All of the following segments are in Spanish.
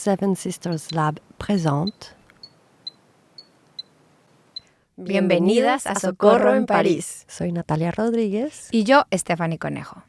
Seven Sisters Lab présente. Bienvenidas a Socorro en París. Soy Natalia Rodríguez. Y yo, Stephanie Conejo.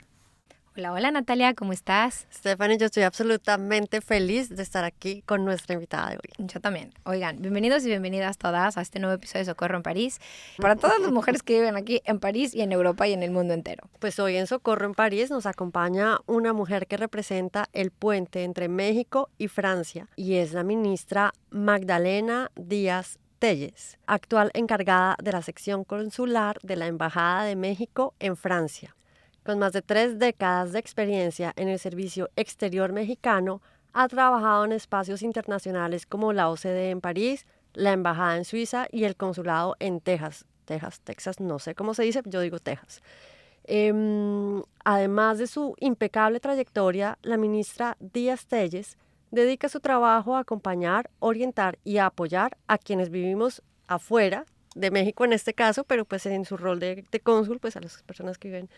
Hola, hola Natalia, ¿cómo estás? Stephanie, yo estoy absolutamente feliz de estar aquí con nuestra invitada de hoy. Yo también. Oigan, bienvenidos y bienvenidas todas a este nuevo episodio de Socorro en París. Para todas las mujeres que viven aquí en París y en Europa y en el mundo entero. Pues hoy en Socorro en París nos acompaña una mujer que representa el puente entre México y Francia y es la ministra Magdalena Díaz Telles, actual encargada de la sección consular de la Embajada de México en Francia. Con más de 3 décadas de experiencia en el servicio exterior mexicano, ha trabajado en espacios internacionales como la OCDE en París, la Embajada en Suiza y el consulado en Texas, no sé cómo se dice, yo digo Texas. Además de su impecable trayectoria, la ministra Díaz Telles dedica su trabajo a acompañar, orientar y a apoyar a quienes vivimos afuera de México en este caso, pero pues en su rol de cónsul, pues a las personas que viven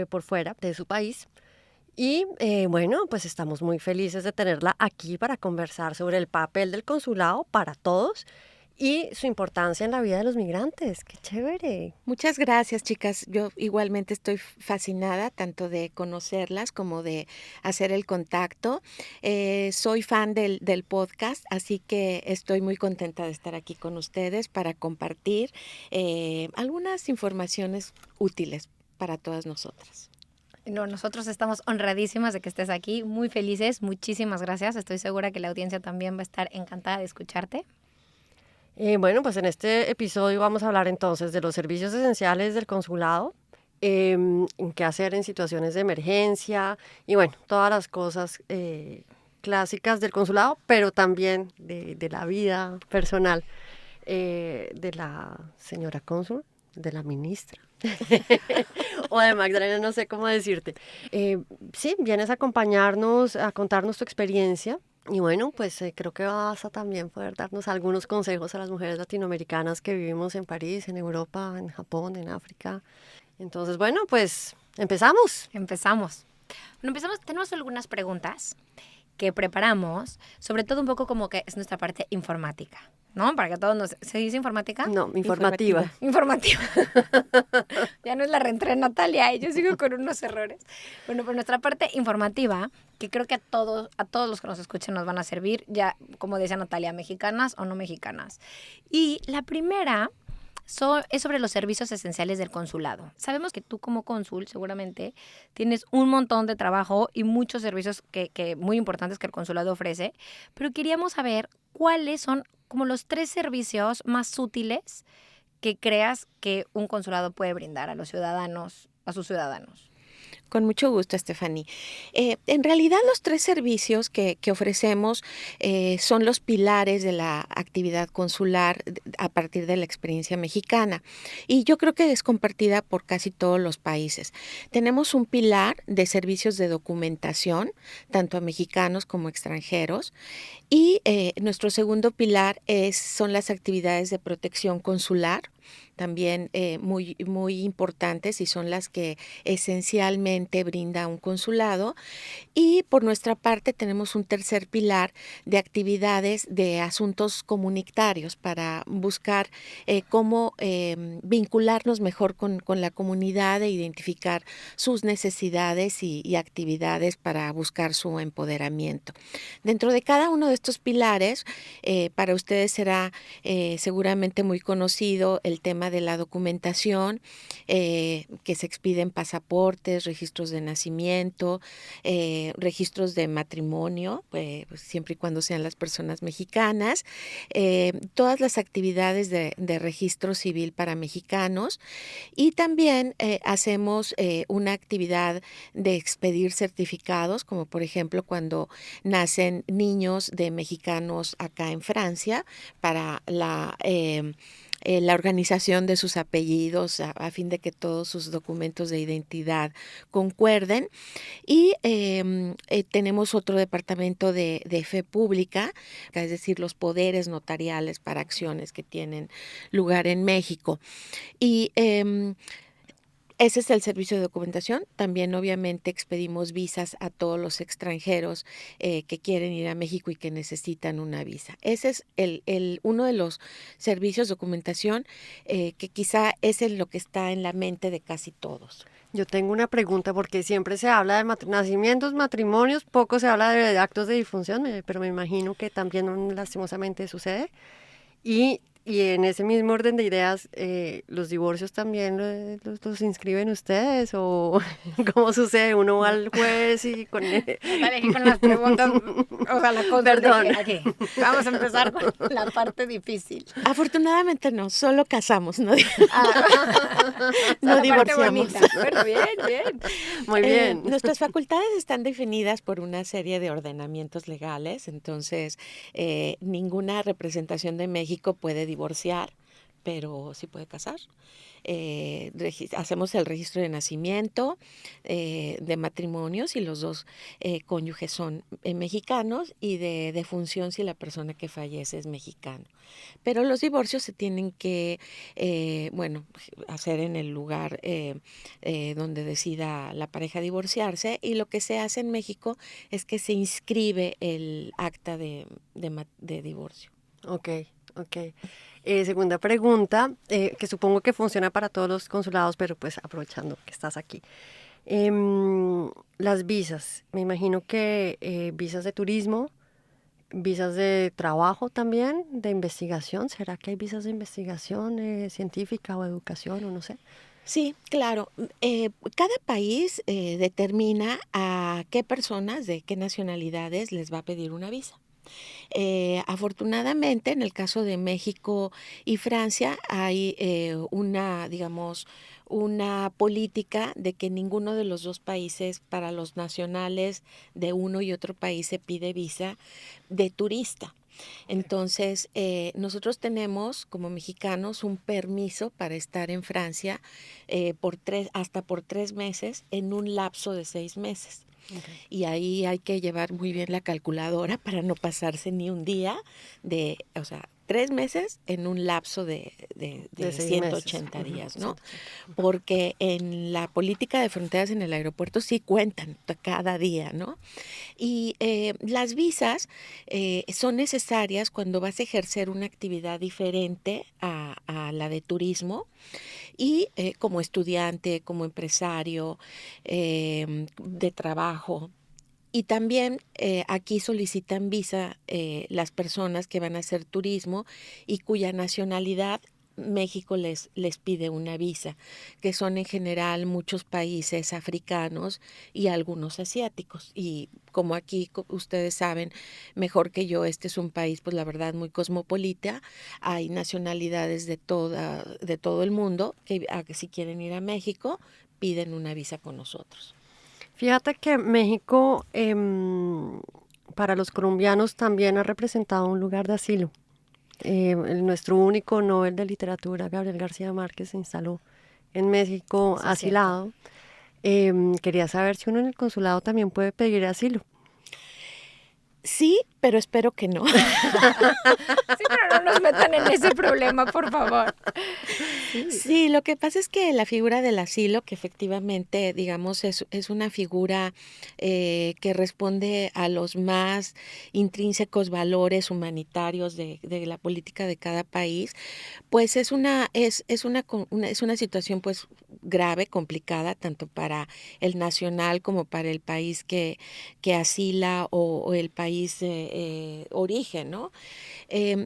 por fuera de su país. Y bueno, pues estamos muy felices de tenerla aquí para conversar sobre el papel del consulado para todos y su importancia en la vida de los migrantes. ¡Qué chévere! Muchas gracias, chicas. Yo igualmente estoy fascinada tanto de conocerlas como de hacer el contacto. Soy fan del podcast, así que estoy muy contenta de estar aquí con ustedes para compartir algunas informaciones útiles para todas nosotras. No, nosotros estamos honradísimas de que estés aquí, muy felices. Muchísimas gracias. Estoy segura que la audiencia también va a estar encantada de escucharte. Bueno, pues en este episodio vamos a hablar entonces de los servicios esenciales del consulado, en qué hacer en situaciones de emergencia y bueno, todas las cosas clásicas del consulado, pero también de la vida personal de la señora cónsul, de la ministra o de Magdalena, no sé cómo decirte. Sí, vienes a acompañarnos, a contarnos tu experiencia. Y bueno, pues creo que vas a también poder darnos algunos consejos a las mujeres latinoamericanas que vivimos en París, en Europa, en Japón, en África. Entonces, bueno, pues empezamos. Empezamos. Bueno, empezamos. Tenemos algunas preguntas que preparamos, sobre todo un poco como que es nuestra parte informática, ¿no? Para que todos nos... ¿Se dice informática? No, informativa. Informativa. Ya no es la reentré Natalia, yo sigo con unos errores. Bueno, pues nuestra parte informativa, que creo que a todos los que nos escuchen nos van a servir, ya, como decía Natalia, mexicanas o no mexicanas. Y la primera es sobre los servicios esenciales del consulado. Sabemos que tú como cónsul seguramente tienes un montón de trabajo y muchos servicios que muy importantes que el consulado ofrece, pero queríamos saber cuáles son como los 3 servicios más útiles que creas que un consulado puede brindar a los ciudadanos, a sus ciudadanos. Con mucho gusto, Stephanie. En realidad, los 3 servicios que ofrecemos son los pilares de la actividad consular a partir de la experiencia mexicana. Y yo creo que es compartida por casi todos los países. Tenemos un pilar de servicios de documentación, tanto a mexicanos como extranjeros. Y nuestro segundo pilar son las actividades de protección consular, también muy, muy importantes y son las que esencialmente brinda un consulado. Y por nuestra parte tenemos un tercer pilar de actividades de asuntos comunitarios para buscar cómo vincularnos mejor con la comunidad e identificar sus necesidades y actividades para buscar su empoderamiento. Dentro de cada uno de estos pilares, para ustedes será seguramente muy conocido el tema de la documentación, que se expiden pasaportes, registros de nacimiento, registros de matrimonio, pues siempre y cuando sean las personas mexicanas, todas las actividades de registro civil para mexicanos y también hacemos una actividad de expedir certificados, como por ejemplo cuando nacen niños de mexicanos acá en Francia para la organización de sus apellidos a fin de que todos sus documentos de identidad concuerden. Y tenemos otro departamento de fe pública, es decir, los poderes notariales para acciones que tienen lugar en México. Y Ese es el servicio de documentación. También obviamente expedimos visas a todos los extranjeros que quieren ir a México y que necesitan una visa. Ese es uno de los servicios de documentación que quizá es lo que está en la mente de casi todos. Yo tengo una pregunta porque siempre se habla de nacimientos, matrimonios, poco se habla de actos de difunción, pero me imagino que también lastimosamente sucede. Y en ese mismo orden de ideas, ¿los divorcios también los inscriben ustedes o cómo sucede? Uno va al juez y con... Dale, aquí con las preguntas, o sea, la cosa Perdón. aquí. Vamos a empezar con la parte difícil. Afortunadamente no, solo casamos, no, no La parte divorciamos. bonita. Bueno, bien. Muy bien. Nuestras facultades están definidas por una serie de ordenamientos legales, entonces ninguna representación de México puede divorciar, pero sí puede casar. Hacemos el registro de nacimiento, de matrimonios, y los dos cónyuges son mexicanos, y de defunción si la persona que fallece es mexicano. Pero los divorcios se tienen que, hacer en el lugar donde decida la pareja divorciarse, y lo que se hace en México es que se inscribe el acta de divorcio. Ok. Segunda pregunta, que supongo que funciona para todos los consulados, pero pues aprovechando que estás aquí. Las visas, me imagino que visas de turismo, visas de trabajo también, de investigación. ¿Será que hay visas de investigación científica o educación o no sé? Sí, claro. Cada país determina a qué personas de qué nacionalidades les va a pedir una visa. Afortunadamente, en el caso de México y Francia, hay una política de que ninguno de los dos países, para los nacionales de uno y otro país, se pide visa de turista. Entonces, nosotros tenemos como mexicanos un permiso para estar en Francia hasta por 3 meses en un lapso de 6 meses. Okay. Y ahí hay que llevar muy bien la calculadora para no pasarse ni un día 3 meses en un lapso de 180 días, ¿no? Porque en la política de fronteras en el aeropuerto sí cuentan cada día, ¿no? Y las visas son necesarias cuando vas a ejercer una actividad diferente a la de turismo, y como estudiante, como empresario, de trabajo. Y también aquí solicitan visa las personas que van a hacer turismo y cuya nacionalidad México les pide una visa, que son en general muchos países africanos y algunos asiáticos. Y como aquí ustedes saben mejor que yo, este es un país, pues la verdad, muy cosmopolita. Hay nacionalidades de todo el mundo que si quieren ir a México piden una visa con nosotros. Fíjate que México para los colombianos también ha representado un lugar de asilo. Nuestro único Nobel de Literatura, Gabriel García Márquez, se instaló en México asilado. Quería saber si uno en el consulado también puede pedir asilo. Sí, pero espero que no. Sí, pero no nos metan en ese problema, por favor. Sí, lo que pasa es que la figura del asilo, que efectivamente, digamos, es una figura que responde a los más intrínsecos valores humanitarios de la política de cada país, pues es una situación pues grave, complicada, tanto para el nacional como para el país que asila o el país de origen, ¿no?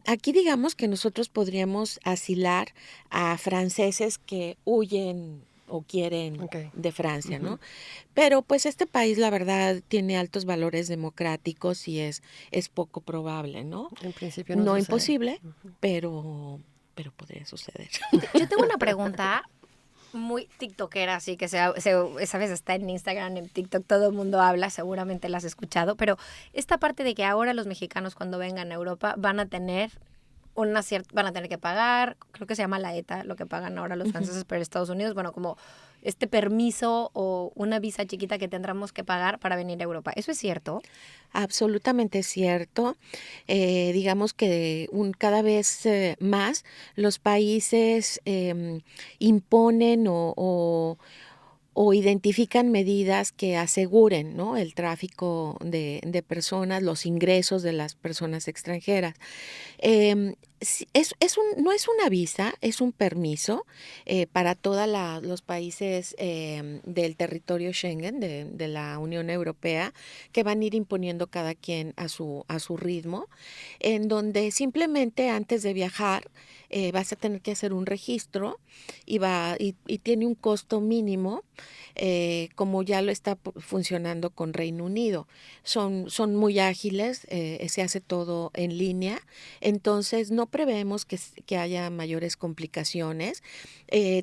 Aquí digamos que nosotros podríamos asilar a franceses que huyen o quieren de Francia, ¿no? Pero pues este país, la verdad, tiene altos valores democráticos y es poco probable, ¿no? En principio no sucede. Imposible, pero podría suceder. Yo tengo una pregunta muy tiktokera, así que sabes, está en Instagram, en TikTok, todo el mundo habla, seguramente la has escuchado, pero esta parte de que ahora los mexicanos cuando vengan a Europa van a tener que pagar, creo que se llama la ETA, lo que pagan ahora los franceses, pero Estados Unidos, bueno, como este permiso o una visa chiquita que tendremos que pagar para venir a Europa. ¿Eso es cierto? Absolutamente cierto. Digamos que cada vez más los países imponen o identifican medidas que aseguren, ¿no?, el tráfico de personas, los ingresos de las personas extranjeras. No es una visa, es un permiso para todos los países del territorio Schengen, de la Unión Europea, que van a ir imponiendo cada quien a su ritmo, en donde simplemente antes de viajar vas a tener que hacer un registro y tiene un costo mínimo, como ya lo está funcionando con Reino Unido. Son muy ágiles, se hace todo en línea, entonces no prevemos que haya mayores complicaciones.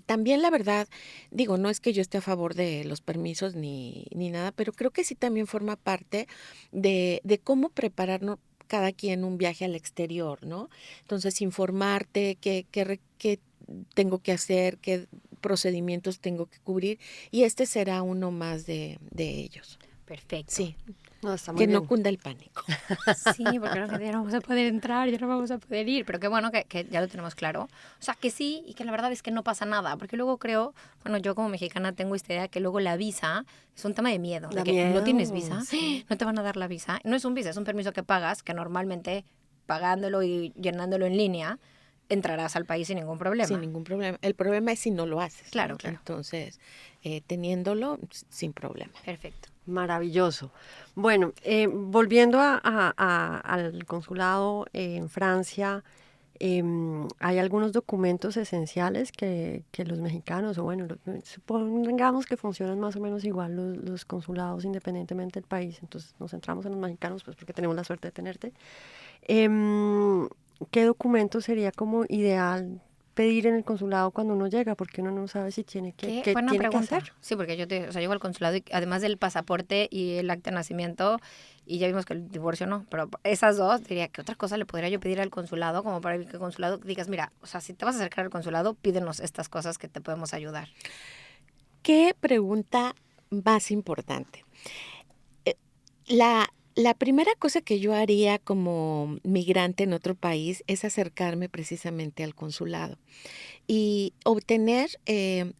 También la verdad, digo, no es que yo esté a favor de los permisos ni nada, pero creo que sí también forma parte de cómo prepararnos cada quien un viaje al exterior, ¿no? Entonces, informarte qué tengo que hacer, qué procedimientos tengo que cubrir, y este será uno más de ellos. Perfecto. Sí, No, está muy que no bien. cunda el pánico. Sí, porque la gente ya no vamos a poder entrar, ya no vamos a poder ir, pero qué bueno que ya lo tenemos claro. O sea, que sí y que la verdad es que no pasa nada, porque luego creo, bueno, yo como mexicana tengo esta idea que luego la visa es un tema de miedo, de Da que no tienes miedo, visa, sí. no te van a dar la visa. No es un visa, es un permiso que pagas, que normalmente pagándolo y llenándolo en línea, entrarás al país sin ningún Sin problema. ningún problema. El problema es si no lo haces, Claro, ¿no? claro. Entonces, teniéndolo, sin problema. Perfecto. Maravilloso. Bueno, volviendo al consulado en Francia, hay algunos documentos esenciales que los mexicanos, o bueno, supongamos que funcionan más o menos igual los consulados independientemente del país, entonces nos centramos en los mexicanos, pues porque tenemos la suerte de tenerte. Em, ¿Qué documento sería como ideal pedir en el consulado cuando uno llega? Porque uno no sabe si tiene Qué qué buena tiene que pregunta. hacer. Sí, porque o sea, llego al consulado y además del pasaporte y el acta de nacimiento, y ya vimos que el divorcio no, pero esas dos, diría que otra cosa le podría yo pedir al consulado, como para que el consulado digas, mira, o sea, si te vas a acercar al consulado, pídenos estas cosas que te podemos ayudar. ¿Qué pregunta más importante? Eh, la primera cosa que yo haría como migrante en otro país es acercarme precisamente al consulado y obtener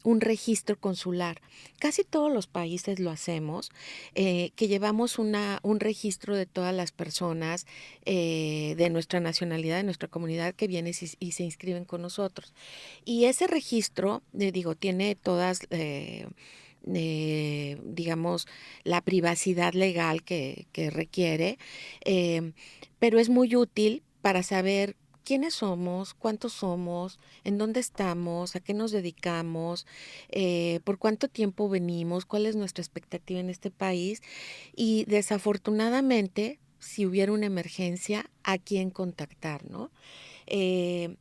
un registro consular. Casi todos los países lo hacemos, que llevamos un registro de todas las personas de nuestra nacionalidad, de nuestra comunidad que vienen y se inscriben con nosotros. Y ese registro, digo, tiene todas... digamos, la privacidad legal que requiere, eh, pero es muy útil para saber quiénes somos, cuántos somos, en dónde estamos, a qué nos dedicamos, por cuánto tiempo venimos, cuál es nuestra expectativa en este país y desafortunadamente, si hubiera una emergencia, a quién contactar, ¿no? Eh,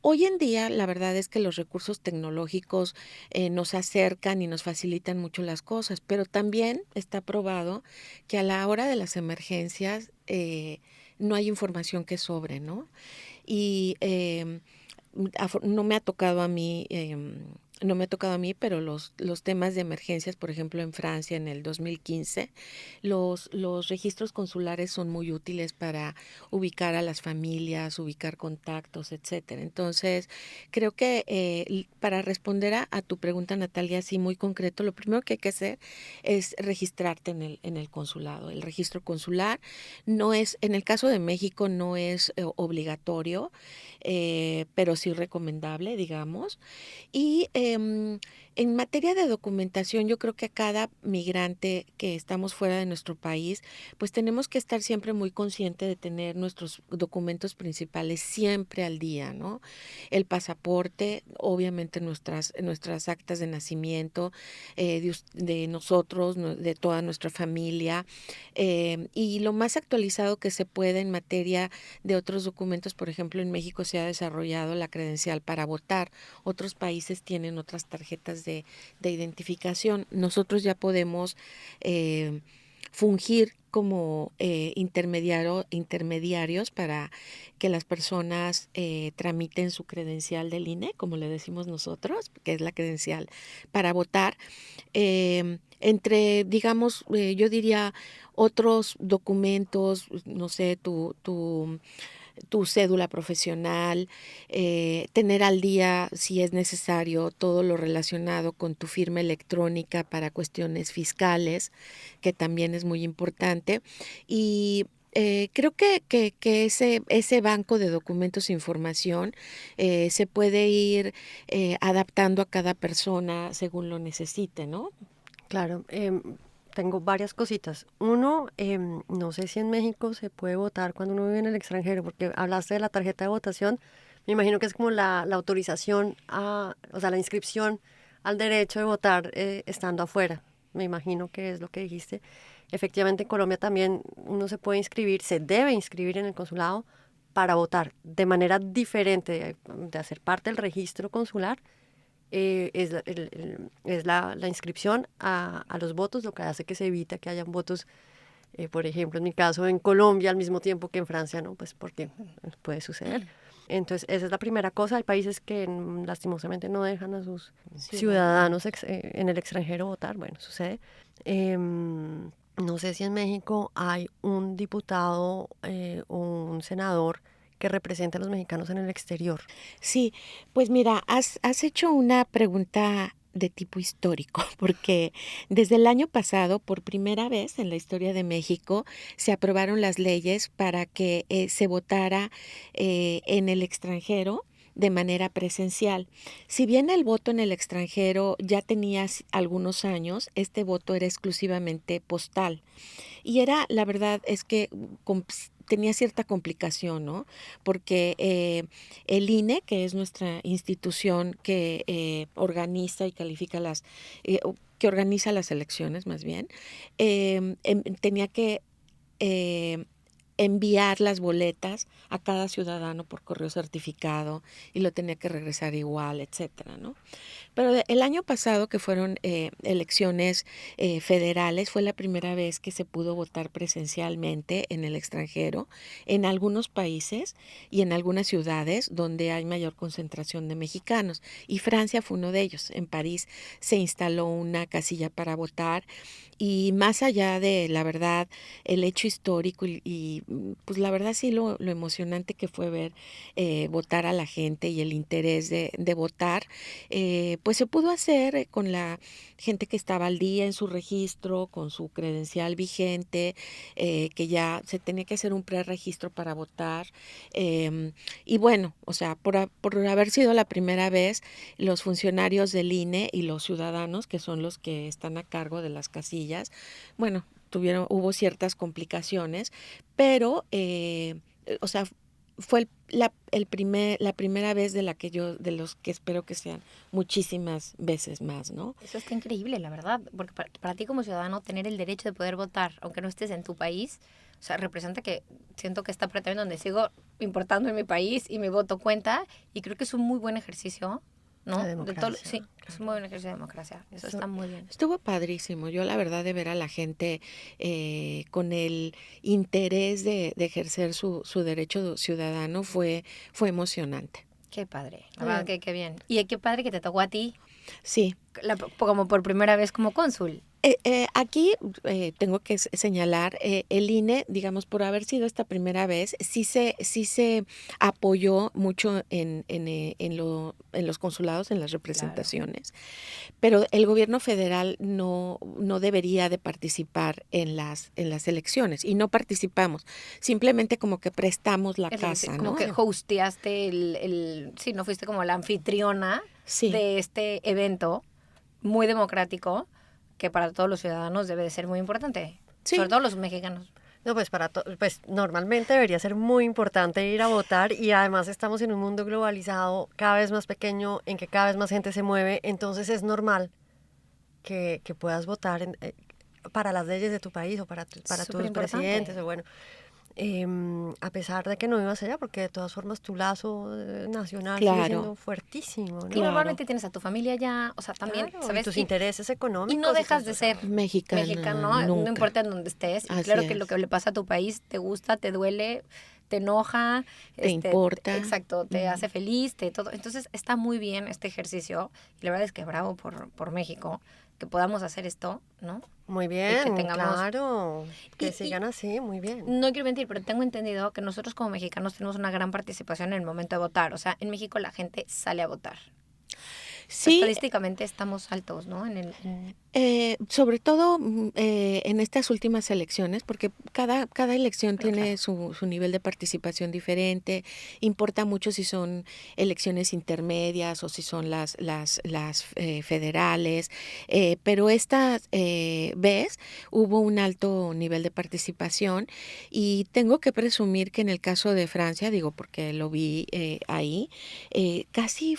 Hoy en día, la verdad es que los recursos tecnológicos nos acercan y nos facilitan mucho las cosas, pero también está probado que a la hora de las emergencias no hay información que sobre, ¿no? Y no me ha tocado a mí, no me ha tocado a mí, pero los temas de emergencias, por ejemplo, en Francia en el 2015, los registros consulares son muy útiles para ubicar a las familias, ubicar contactos, etcétera. Entonces, creo que para responder a tu pregunta, Natalia, así muy concreto, lo primero que hay que hacer es registrarte en el consulado. El registro consular no es, en el caso de México, no es obligatorio, pero sí recomendable, digamos. Y en materia de documentación, yo creo que a cada migrante que estamos fuera de nuestro país, pues tenemos que estar siempre muy consciente de tener nuestros documentos principales siempre al día, ¿no? El pasaporte, obviamente nuestras actas de nacimiento, de nosotros, de toda nuestra familia, y lo más actualizado que se puede en materia de otros documentos. Por ejemplo, en México se ha desarrollado la credencial para votar. Otros países tienen otras tarjetas de identificación. Nosotros ya podemos fungir como intermediarios para que las personas tramiten su credencial del INE, como le decimos nosotros, que es la credencial para votar, entre, digamos, yo diría otros documentos, no sé, tu cédula profesional, tener al día, si es necesario, todo lo relacionado con tu firma electrónica para cuestiones fiscales, que también es muy importante. Y creo que ese banco de documentos e información se puede ir adaptando a cada persona según lo necesite, ¿no? Claro, tengo varias cositas. Uno, no sé si en México se puede votar cuando uno vive en el extranjero, porque hablaste de la tarjeta de votación. Me imagino que es como la autorización o sea, la inscripción al derecho de votar estando afuera. Me imagino que es lo que dijiste. Efectivamente, en Colombia también uno se puede inscribir, se debe inscribir en el consulado para votar de manera diferente de hacer parte del registro consular. Es la inscripción a los votos, lo que hace que se evita que hayan votos, por ejemplo, en mi caso, en Colombia al mismo tiempo que en Francia, ¿no? Pues porque puede suceder. Entonces, esa es la primera cosa. Hay países que lastimosamente no dejan a sus ciudadanos en el extranjero votar. Bueno, sucede. No sé si en México hay un diputado o un senador que represente a los mexicanos en el exterior. Sí, pues mira, has hecho una pregunta de tipo histórico, porque desde el año pasado, por primera vez en la historia de México, se aprobaron las leyes para que se votara en el extranjero de manera presencial. Si bien el voto en el extranjero ya tenía algunos años, este voto era exclusivamente postal. Y era, la verdad, es que tenía cierta complicación, ¿no? Porque el INE, que es nuestra institución que organiza y califica que organiza las elecciones más bien, tenía que eh, enviar las boletas a cada ciudadano por correo certificado y lo tenía que regresar igual, etcétera, ¿no? Pero el año pasado, que fueron elecciones federales, fue la primera vez que se pudo votar presencialmente en el extranjero, en algunos países y en algunas ciudades donde hay mayor concentración de mexicanos. Y Francia fue uno de ellos. En París se instaló una casilla para votar y más allá de, la verdad, el hecho histórico pues la verdad sí lo emocionante que fue ver votar a la gente y el interés de votar, pues se pudo hacer con la gente que estaba al día en su registro, con su credencial vigente, que ya se tenía que hacer un preregistro para votar. Y bueno, o sea, por haber sido la primera vez, los funcionarios del INE y los ciudadanos, que son los que están a cargo de las casillas, bueno, hubo ciertas complicaciones, pero, o sea, fue la primera vez de los que espero que sean muchísimas veces más, ¿no? Eso está increíble, la verdad, porque para ti como ciudadano tener el derecho de poder votar, aunque no estés en tu país, o sea, representa que siento que está también donde sigo importando en mi país y mi voto cuenta, y creo que es un muy buen ejercicio, ¿no? La democracia. Sí, es un muy buen ejercicio de democracia, eso está muy bien. Estuvo padrísimo. Yo la verdad de ver a la gente con el interés de ejercer su derecho ciudadano fue emocionante. Qué padre, la verdad que qué bien. Y qué padre que te tocó a ti, Sí. como por primera vez como cónsul. Aquí tengo que señalar, el INE, digamos, por haber sido esta primera vez, sí se apoyó mucho en los consulados, en las representaciones, pero el gobierno federal no debería de participar en las elecciones y no participamos, simplemente como que prestamos la casa, como ¿no? que hosteaste sí, no fuiste como la anfitriona Sí. de este evento muy democrático que para todos los ciudadanos debe de ser muy importante, Sí. sobre todo los mexicanos. No, pues pues normalmente debería ser muy importante ir a votar y además estamos en un mundo globalizado cada vez más pequeño en que cada vez más gente se mueve, entonces es normal que puedas votar para las leyes de tu país o para tus Superimportante. presidentes o bueno. a pesar de que no vivas allá, porque de todas formas tu lazo nacional sigue Claro, siendo fuertísimo, ¿no? Y claro. normalmente tienes a tu familia allá, o sea, también, Claro, y ¿sabes? tus Y, intereses y económicos. no y dejas tus- de o sea, ser Mexicano, no nunca. importa en dónde estés. Y Así claro que lo es. que le pasa a tu país te gusta, te duele, te enoja, Te importa. exacto, te hace feliz, te todo. Entonces está muy bien este ejercicio y la verdad es que bravo por México, que podamos hacer esto, ¿no? Muy Y que bien, tengamos... claro. Que Y- sigan así, muy bien. no quiero mentir, pero tengo entendido que nosotros como mexicanos tenemos una gran participación en el momento de votar. O sea, en México la gente sale a votar. Sí, Estadísticamente estamos altos, ¿no? sobre todo en estas últimas elecciones, porque cada elección Bueno, tiene claro. su nivel de participación diferente. Importa mucho si son elecciones intermedias o si son las federales. Pero esta vez hubo un alto nivel de participación y tengo que presumir que en el caso de Francia, digo porque lo vi ahí, casi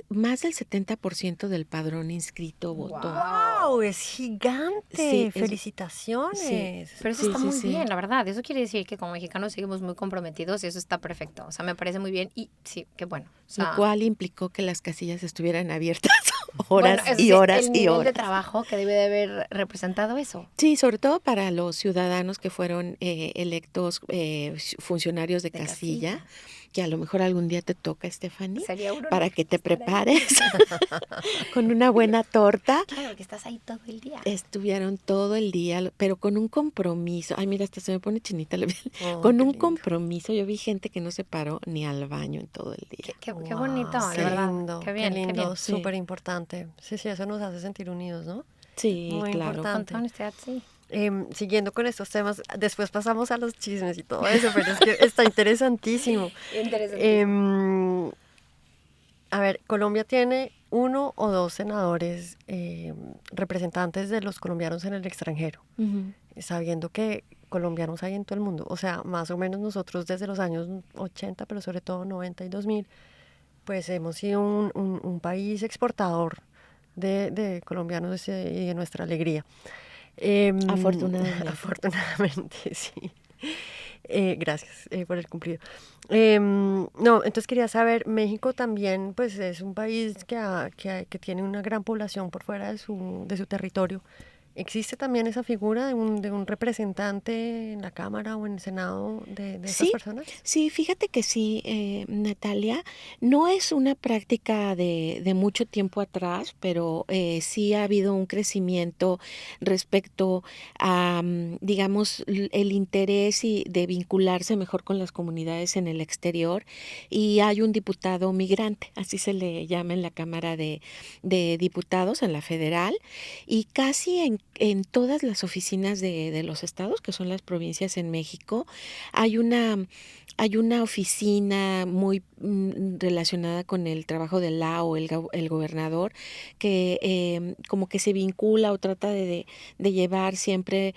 más del 70% del padrón inscrito votó. Wow. ¡Wow! Es gigante. Sí, sí, Felicitaciones. Pero eso sí, está sí, muy sí. bien, la verdad. Eso quiere decir que como mexicanos seguimos muy comprometidos y eso está perfecto. O sea, me parece muy bien y sí, qué bueno. O Lo sea, cual implicó que las casillas estuvieran abiertas bueno, horas eso y sí, horas el y nivel de horas. trabajo que debe de haber representado eso. Sí, sobre todo para los ciudadanos que fueron electos funcionarios de De casilla, casilla. que a lo mejor algún día te toca, Stephanie, Sería un honor para que te estar ahí. prepares con una buena torta. Claro, que estás ahí todo el día. Estuvieron todo el día, pero con un compromiso. Ay, mira, hasta se me pone chinita la piel. Oh, Con qué un lindo. compromiso. Yo vi gente que no se paró ni al baño en todo el día. Qué Wow, bonito, la qué verdad. lindo, Qué qué bien, qué lindo, bien. Sí, súper importante. Sí, sí, eso nos hace sentir unidos, ¿no? sí, Muy claro. Con toda importante. honestidad, sí. Siguiendo con estos temas, después pasamos a los chismes y todo eso, pero es que está interesantísimo. Interesantísimo. Em, a ver, Colombia tiene uno o dos senadores representantes de los colombianos en el extranjero, Ujú. sabiendo que colombianos hay en todo el mundo. O sea, más o menos nosotros desde los años 80, pero sobre todo 90 y 2000, pues hemos sido un país exportador de colombianos y de nuestra alegría. Afortunadamente. Afortunadamente, sí. Gracias por el cumplido. No, entonces quería saber, México también pues es un país que tiene una gran población por fuera de su territorio. ¿Existe también esa figura de un representante en la Cámara o en el Senado de estas Sí, personas? sí, fíjate que sí, Natalia, no es una práctica de mucho tiempo atrás, pero sí ha habido un crecimiento respecto a, digamos, el interés de vincularse mejor con las comunidades en el exterior y hay un diputado migrante, así se le llama en la Cámara de Diputados, en la federal, y casi en todas las oficinas de los estados, que son las provincias en México, hay una oficina muy relacionada con el trabajo del LAO, el gobernador, que como que se vincula o trata de llevar siempre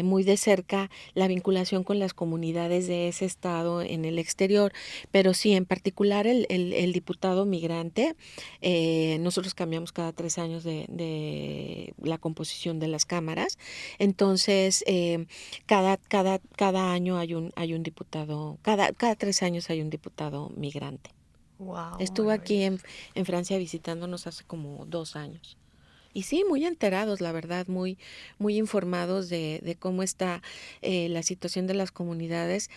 muy de cerca la vinculación con las comunidades de ese estado en el exterior. Pero sí, en particular el diputado migrante, nosotros cambiamos cada 3 años de la composición de las cámaras. Entonces, cada año hay un diputado, cada 3 años hay un diputado migrante. Wow, Estuvo aquí maravilloso. en Francia visitándonos hace como 2 años. Y sí, muy enterados, la verdad, muy informados de cómo está la situación de las comunidades.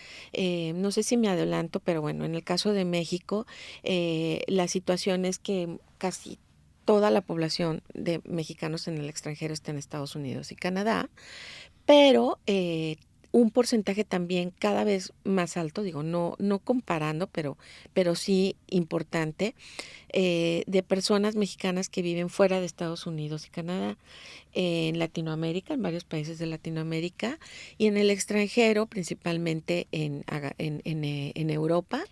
No sé si me adelanto, pero bueno, en el caso de México, la situación es que casi toda la población de mexicanos en el extranjero está en Estados Unidos y Canadá, pero un porcentaje también cada vez más alto, digo, no comparando, pero sí importante, de personas mexicanas que viven fuera de Estados Unidos y Canadá, en Latinoamérica, en varios países de Latinoamérica, y en el extranjero, principalmente en Europa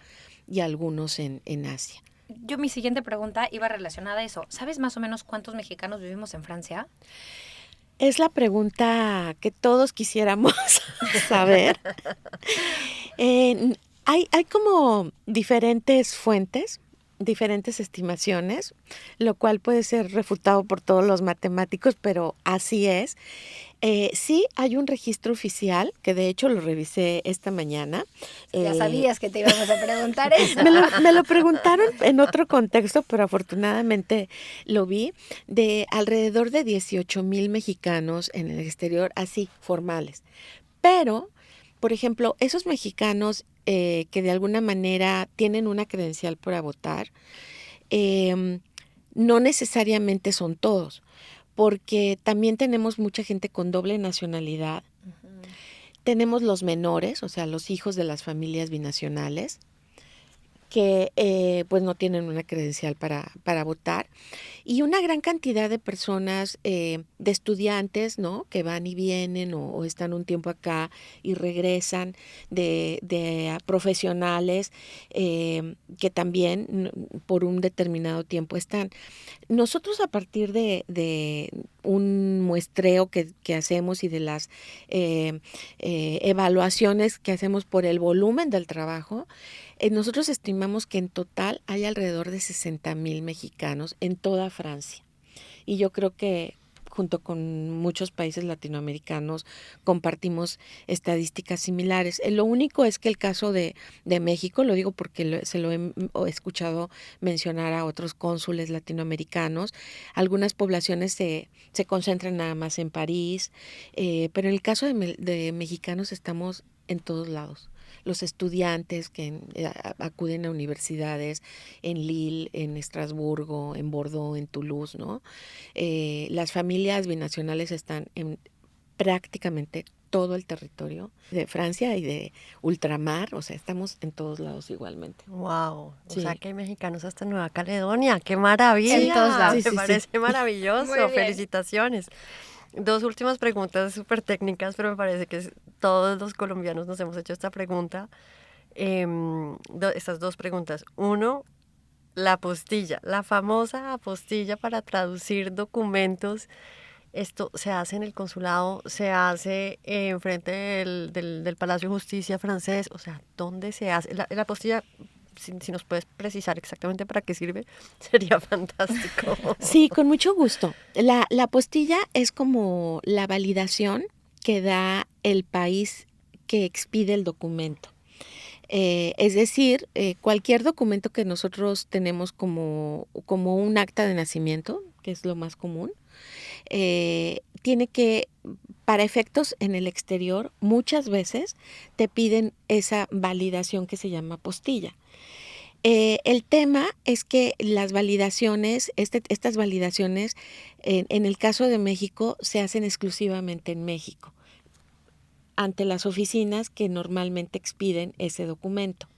y algunos en Asia. Yo mi siguiente pregunta iba relacionada a eso. ¿Sabes más o menos cuántos mexicanos vivimos en Francia? Es la pregunta que todos quisiéramos saber. Hay como diferentes fuentes. diferentes estimaciones, lo cual puede ser refutado por todos los matemáticos, pero así es. Sí hay un registro oficial, que de hecho lo revisé esta mañana. Ya sabías que te íbamos a preguntar eso. Me lo preguntaron en otro contexto, pero afortunadamente lo vi, de alrededor de 18,000 mexicanos en el exterior, así, formales. Pero, por ejemplo, esos mexicanos que de alguna manera tienen una credencial para votar, no necesariamente son todos, porque también tenemos mucha gente con doble nacionalidad. Tenemos los menores, o sea, los hijos de las familias binacionales, que pues no tienen una credencial para votar, y una gran cantidad de personas, de estudiantes, ¿no? Que van y vienen o están un tiempo acá y regresan, de profesionales que también por un determinado tiempo están. Nosotros a partir de un muestreo que hacemos y de las evaluaciones que hacemos por el volumen del trabajo, nosotros estimamos que en total hay alrededor de 60,000 mexicanos en toda Francia. Y yo creo que junto con muchos países latinoamericanos compartimos estadísticas similares. Lo único es que el caso de México, lo digo porque se lo he escuchado mencionar a otros cónsules latinoamericanos, algunas poblaciones se concentran nada más en París, pero en el caso de mexicanos estamos en todos lados. Los estudiantes que acuden a universidades en Lille, en Estrasburgo, en Bordeaux, en Toulouse, ¿no? Las familias binacionales están en prácticamente todo el territorio de Francia y de ultramar, o sea, estamos en todos lados igualmente. Wow, Sí. o sea que hay mexicanos hasta Nueva Caledonia, qué maravilla. En todos lados. Me parece maravilloso, Muy bien. felicitaciones. Dos últimas preguntas súper técnicas, pero me parece que todos los colombianos nos hemos hecho esta pregunta. Estas dos preguntas. Uno, la apostilla, la famosa apostilla para traducir documentos. Esto se hace en el consulado, se hace enfrente del Palacio de Justicia francés. O sea, ¿dónde se hace? La apostilla, si nos puedes precisar exactamente para qué sirve, sería fantástico. Sí, con mucho gusto. La apostilla es como la validación que da el país que expide el documento. Es decir, cualquier documento que nosotros tenemos como un acta de nacimiento, que es lo más común, tiene que, para efectos en el exterior, muchas veces te piden esa validación que se llama apostilla. El tema es que las validaciones, estas validaciones, en el caso de México, se hacen exclusivamente en México, ante las oficinas que normalmente expiden ese documento.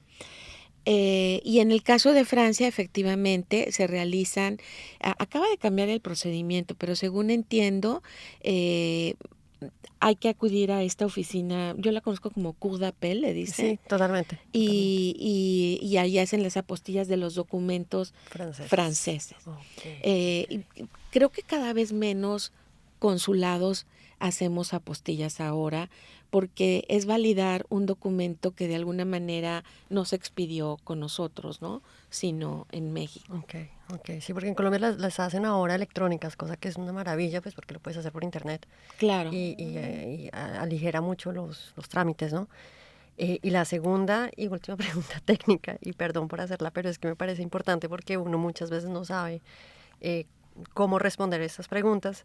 Y en el caso de Francia, efectivamente, se realizan, acaba de cambiar el procedimiento, pero según entiendo, hay que acudir a esta oficina, yo la conozco como Cour d'appel, le dicen. Sí, totalmente. Y ahí hacen las apostillas de los documentos franceses. Okay. Creo que cada vez menos consulados hacemos apostillas ahora, porque es validar un documento que de alguna manera no se expidió con nosotros, ¿no? Sino en México. Okay. Sí, porque en Colombia las hacen ahora electrónicas, cosa que es una maravilla, pues porque lo puedes hacer por internet. Claro. Y aligera mucho los trámites, ¿no? Y la segunda y última pregunta técnica, y perdón por hacerla, pero es que me parece importante porque uno muchas veces no sabe cómo responder estas preguntas.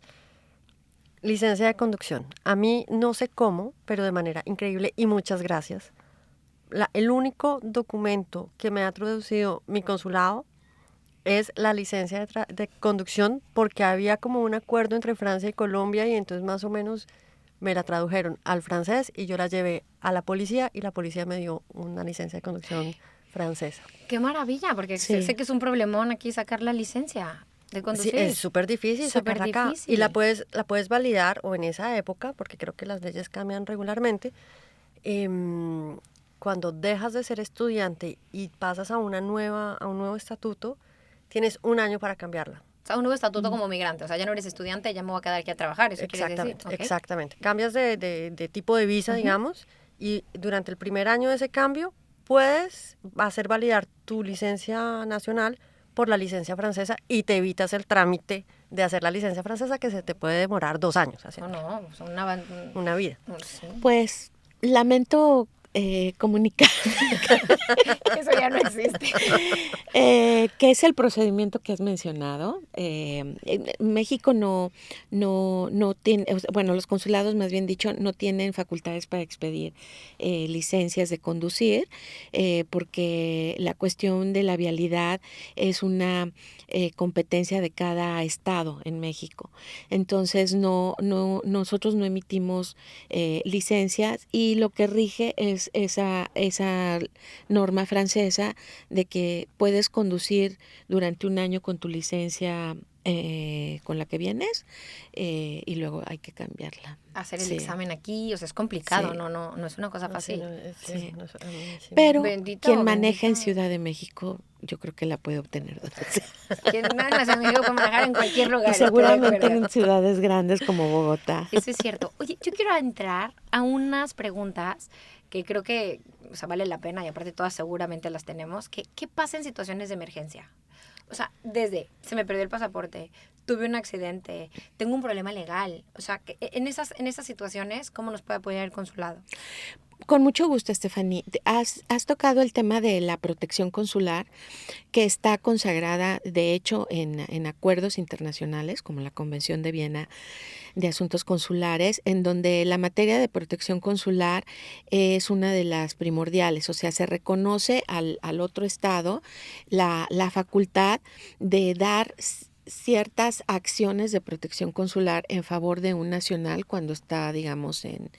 Licencia de conducción. A mí no sé cómo, pero de manera increíble y muchas gracias. El único documento que me ha traducido mi consulado es la licencia de conducción, porque había como un acuerdo entre Francia y Colombia y entonces más o menos me la tradujeron al francés y yo la llevé a la policía y la policía me dio una licencia de conducción francesa. Qué maravilla, porque Sí. sé que es un problemón aquí sacar la licencia de Sí, conducir. es súper difícil Súper sacarla acá. difícil. Y la puedes validar, o en esa época, porque creo que las leyes cambian regularmente, cuando dejas de ser estudiante y pasas a un nuevo estatuto, tienes un año para cambiarla. O sea, un nuevo estatuto como migrante. O sea, ya no eres estudiante, ya me voy a quedar aquí a trabajar. ¿Eso quiere decir? Exactamente, Ok. exactamente. Cambias de tipo de visa, digamos, y durante el primer año de ese cambio puedes hacer validar tu licencia nacional por la licencia francesa y te evitas el trámite de hacer la licencia francesa que se te puede demorar 2 años haciendo pues una vida. Sí. Pues lamento comunicar Eso ya no existe. que es el procedimiento que has mencionado. México no tiene, bueno, los consulados, más bien dicho, no tienen facultades para expedir licencias de conducir, porque la cuestión de la vialidad es una competencia de cada estado en México. Entonces, nosotros no emitimos licencias, y lo que rige es esa norma francesa de que puedes conducir durante un año con tu licencia con la que vienes, y luego hay que cambiarla. Hacer el Sí. examen aquí, o sea, es complicado, Sí. no es una cosa fácil. Sí. Sí. Pero Bendito, quien maneja en bendito. Ciudad de México, yo creo que la puede obtener. Quien no es amigo puede manejar en cualquier lugar. Y estoy de seguramente acuerdo. en ciudades grandes como Bogotá. Eso es cierto. Oye, yo quiero entrar a unas preguntas que creo que, o sea, vale la pena, y aparte todas seguramente las tenemos. ¿Qué pasa en situaciones de emergencia? O sea, desde se me perdió el pasaporte, tuve un accidente, tengo un problema legal. O sea, que en esas situaciones, ¿cómo nos puede apoyar el consulado? Con mucho gusto, Estefanía. Has tocado el tema de la protección consular, que está consagrada, de hecho, en acuerdos internacionales, como la Convención de Viena de Asuntos Consulares, en donde la materia de protección consular es una de las primordiales. O sea, se reconoce al otro estado la facultad de dar ciertas acciones de protección consular en favor de un nacional cuando está, digamos, en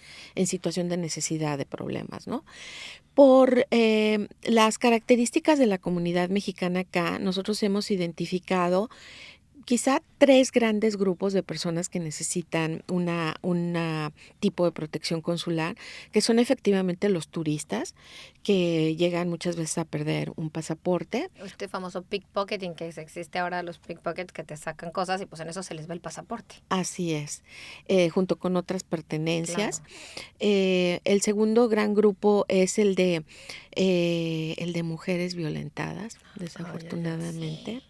situación de necesidad, de problemas, ¿no? Por las características de la comunidad mexicana acá, nosotros hemos identificado quizá 3 grandes grupos de personas que necesitan una tipo de protección consular, que son efectivamente los turistas, que llegan muchas veces a perder un pasaporte. Este famoso pickpocketing que existe ahora, los pickpockets que te sacan cosas y pues en eso se les va el pasaporte. Así es, junto con otras pertenencias. Claro. El segundo gran grupo es el de mujeres violentadas, desafortunadamente.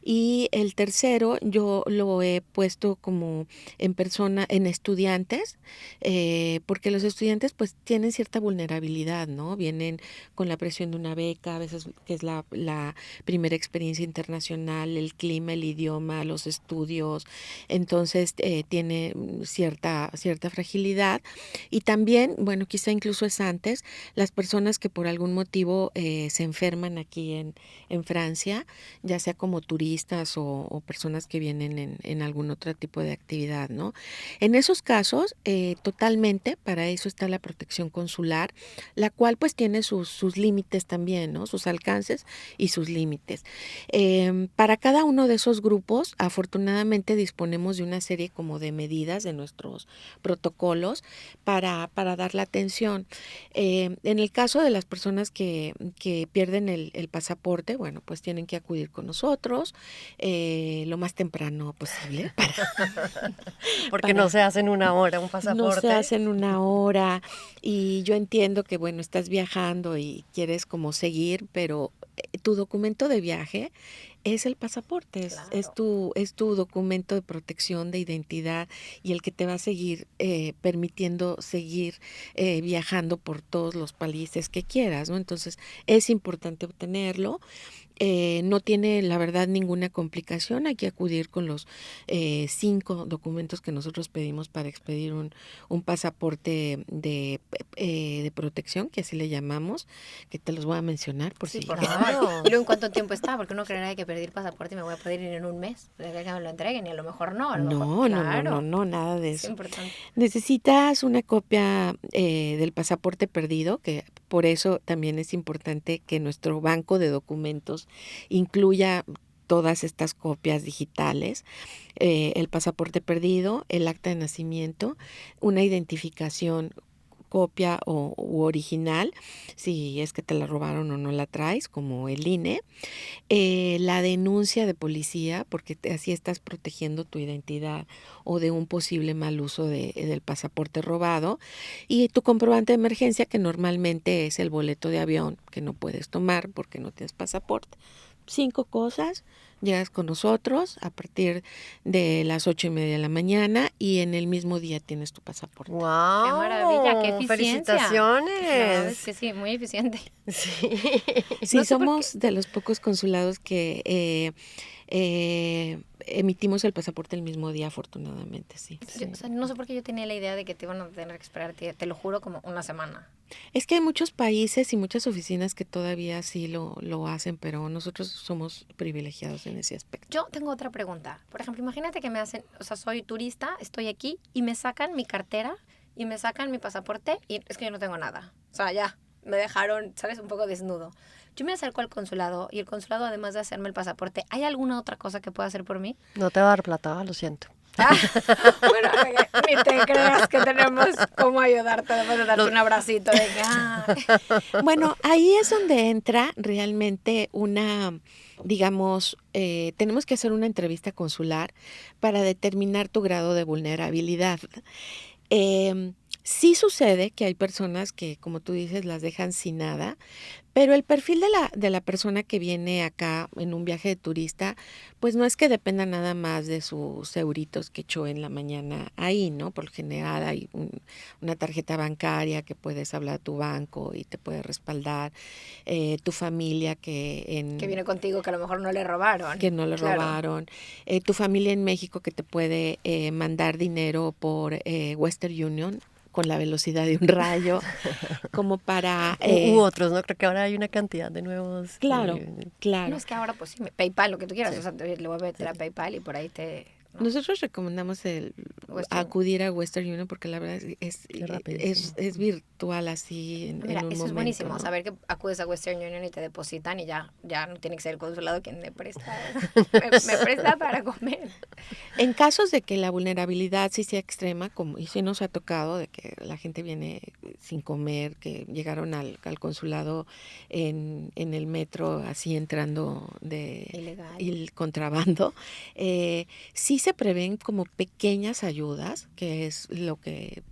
Y el tercero yo lo he puesto como en estudiantes, porque los estudiantes pues tienen cierta vulnerabilidad, ¿no? Vienen con la presión de una beca, a veces que es la primera experiencia internacional, el clima, el idioma, los estudios, entonces tiene cierta fragilidad. Y también, bueno, quizá incluso es antes, las personas que por algún motivo se enferman aquí en Francia, ya sea como turistas o personas que vienen en algún otro tipo de actividad, ¿no? En esos casos, totalmente, para eso está la protección consular, la cual pues tiene sus límites también, ¿no? Sus alcances y sus límites. Para cada uno de esos grupos, afortunadamente disponemos de una serie como de medidas de nuestros protocolos para dar la atención. En el caso de las personas que pierden el pasaporte, bueno, pues tienen que acudir con nosotros lo más temprano posible. Porque no se hace en una hora un No pasaporte. se hace en una hora, y yo entiendo que, bueno, estás viajando y quieres como seguir, pero tu documento de viaje es el pasaporte, es tu documento de protección de identidad, y el que te va a seguir permitiendo seguir viajando por todos los países que quieras, ¿no? Entonces es importante obtenerlo. No tiene, la verdad, ninguna complicación. Hay que acudir con los 5 documentos que nosotros pedimos para expedir un pasaporte de protección, que así le llamamos, que te los voy a mencionar por Sí, si... por favor. ¿Y luego en cuánto tiempo está? Porque uno creerá que perdí el pasaporte y me voy a poder ir en un mes. De que me lo entreguen, y a lo mejor no. A lo mejor, claro. No, nada de Es eso. importante. Necesitas una copia del pasaporte perdido, que por eso también es importante que nuestro banco de documentos incluya todas estas copias digitales, el pasaporte perdido, el acta de nacimiento, una identificación fotocopia u original, si es que te la robaron o no la traes, como el INE, la denuncia de policía, porque así estás protegiendo tu identidad o de un posible mal uso del pasaporte robado, y tu comprobante de emergencia, que normalmente es el boleto de avión que no puedes tomar porque no tienes pasaporte. 5 cosas, llegas con nosotros a partir de las 8:30 de la mañana y en el mismo día tienes tu pasaporte. ¡Wow! ¡Qué maravilla! ¡Qué eficiencia! La verdad es ¡Felicitaciones! que sí, muy eficiente. Sí. Sí, No sé por qué. somos de los pocos consulados que emitimos el pasaporte el mismo día, afortunadamente, sí. O sea, no sé por qué yo tenía la idea de que te iban a tener que esperar, te lo juro, como una semana. Es que hay muchos países y muchas oficinas que todavía sí lo hacen, pero nosotros somos privilegiados en ese aspecto. Yo tengo otra pregunta. Por ejemplo, imagínate que me hacen, o sea, soy turista, estoy aquí y me sacan mi cartera y me sacan mi pasaporte y es que yo no tengo nada. O sea, ya, me dejaron, ¿sabes? Un poco desnudo. Yo me acerco al consulado y el consulado, además de hacerme el pasaporte, ¿hay alguna otra cosa que pueda hacer por mí? No te va a dar plata, lo siento. Bueno, ni te creas que tenemos cómo ayudarte, además de darte un abracito. De que, Bueno, ahí es donde entra realmente digamos, tenemos que hacer una entrevista consular para determinar tu grado de vulnerabilidad. Sí sucede que hay personas que, como tú dices, las dejan sin nada, pero el perfil de la persona que viene acá en un viaje de turista, pues no es que dependa nada más de sus euritos que echó en la mañana ahí, ¿no? Por lo general hay una tarjeta bancaria que puedes hablar a tu banco y te puede respaldar, tu familia que viene contigo, que a lo mejor no le robaron. que no le Claro. robaron, tu familia en México que te puede mandar dinero por Western Union con la velocidad de un rayo, como para... U otros, ¿no? Creo que ahora hay una cantidad de nuevos. Claro, claro. No, es que ahora pues sí, PayPal, lo que tú quieras. Sí. O sea, le voy a meter a PayPal y por ahí te... ¿no? Nosotros recomendamos acudir a Western Union porque la verdad es virtual así en Mira, un eso es momento, buenísimo, ¿no? saber que acudes a Western Union y te depositan y ya no tiene que ser el consulado quien me presta, me presta para comer. En casos de que la vulnerabilidad sí sea extrema, como y sí nos ha tocado de que la gente viene sin comer, que llegaron al consulado en el metro así entrando Ilegal. el contrabando, sí se prevén como pequeñas ayudas, que es lo que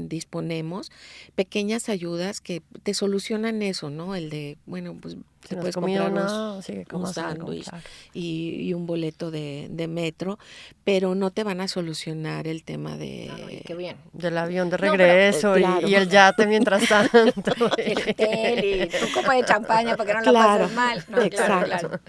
disponemos, pequeñas ayudas que te solucionan eso, ¿no? El de, bueno, pues Si te no has puedes comido comprar nada, sí que un comas algo, sándwich claro. y un boleto de metro, pero no te van a solucionar el tema No, no, y qué bien. Del avión de No, pero- regreso claro. y el yate mientras tanto. Y el hotel y tu copa de champaña para que no la Claro, pases mal. No, exacto. claro.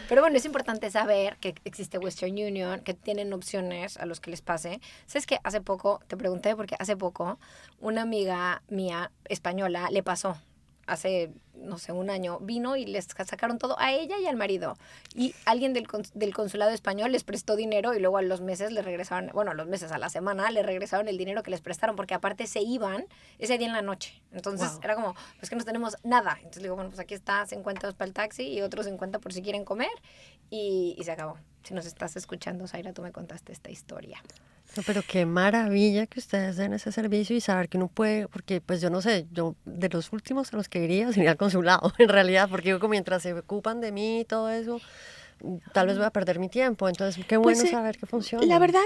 Pero bueno, es importante saber que existe Western Union, que tienen opciones a los que les pase. ¿Sabes qué? Hace poco, te pregunté porque hace poco una amiga mía española le pasó. Hace, no sé, un año, vino y les sacaron todo a ella y al marido. Y alguien del consulado español les prestó dinero y luego a los meses le regresaron, bueno, a los meses, a la semana, le regresaron el dinero que les prestaron porque aparte se iban ese día en la noche. Entonces Wow. era como, pues que no tenemos nada. Entonces le digo, bueno, pues aquí está 50 para el taxi y otros 50 por si quieren comer. Y se acabó. Si nos estás escuchando, Zaira, tú me contaste esta historia. No, pero qué maravilla que ustedes den ese servicio y saber que uno puede, porque pues yo no sé, yo de los últimos a los que iría sería al consulado, en realidad, porque yo como mientras se ocupan de mí y todo eso, tal vez voy a perder mi tiempo. Entonces, qué Pues, bueno saber que funciona. la verdad,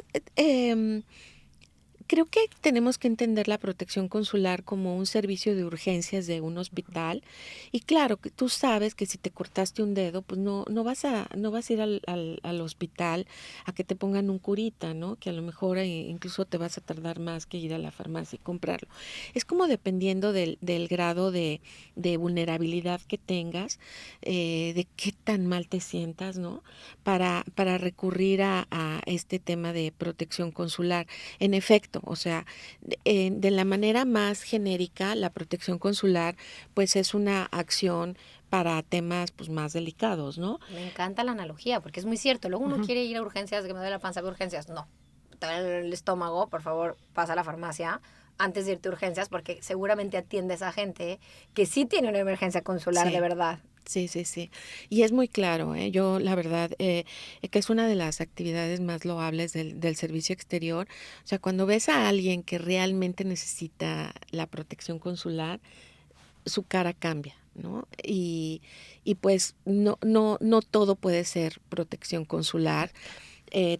creo que tenemos que entender la protección consular como un servicio de urgencias de un hospital. Y claro, que tú sabes que si te cortaste un dedo, pues no vas a ir al hospital a que te pongan un curita, ¿no? Que a lo mejor incluso te vas a tardar más que ir a la farmacia y comprarlo. Es como dependiendo del grado de vulnerabilidad que tengas, de qué tan mal te sientas, ¿no? Para recurrir a este tema de protección consular. En efecto, o sea, de la manera más genérica, la protección consular, pues es una acción para temas pues más delicados, ¿no? Me encanta la analogía porque es muy cierto. Luego uno quiere ir a urgencias, que me duele la panza de urgencias. No, te duele el estómago, por favor, pasa a la farmacia antes de irte a urgencias porque seguramente atiendes a gente que sí tiene una emergencia consular Sí. de verdad. Sí, sí, sí. Y es muy claro, ¿eh? Yo, la verdad, que es una de las actividades más loables del servicio exterior. O sea, cuando ves a alguien que realmente necesita la protección consular, su cara cambia, ¿no? Y pues no todo puede ser protección consular.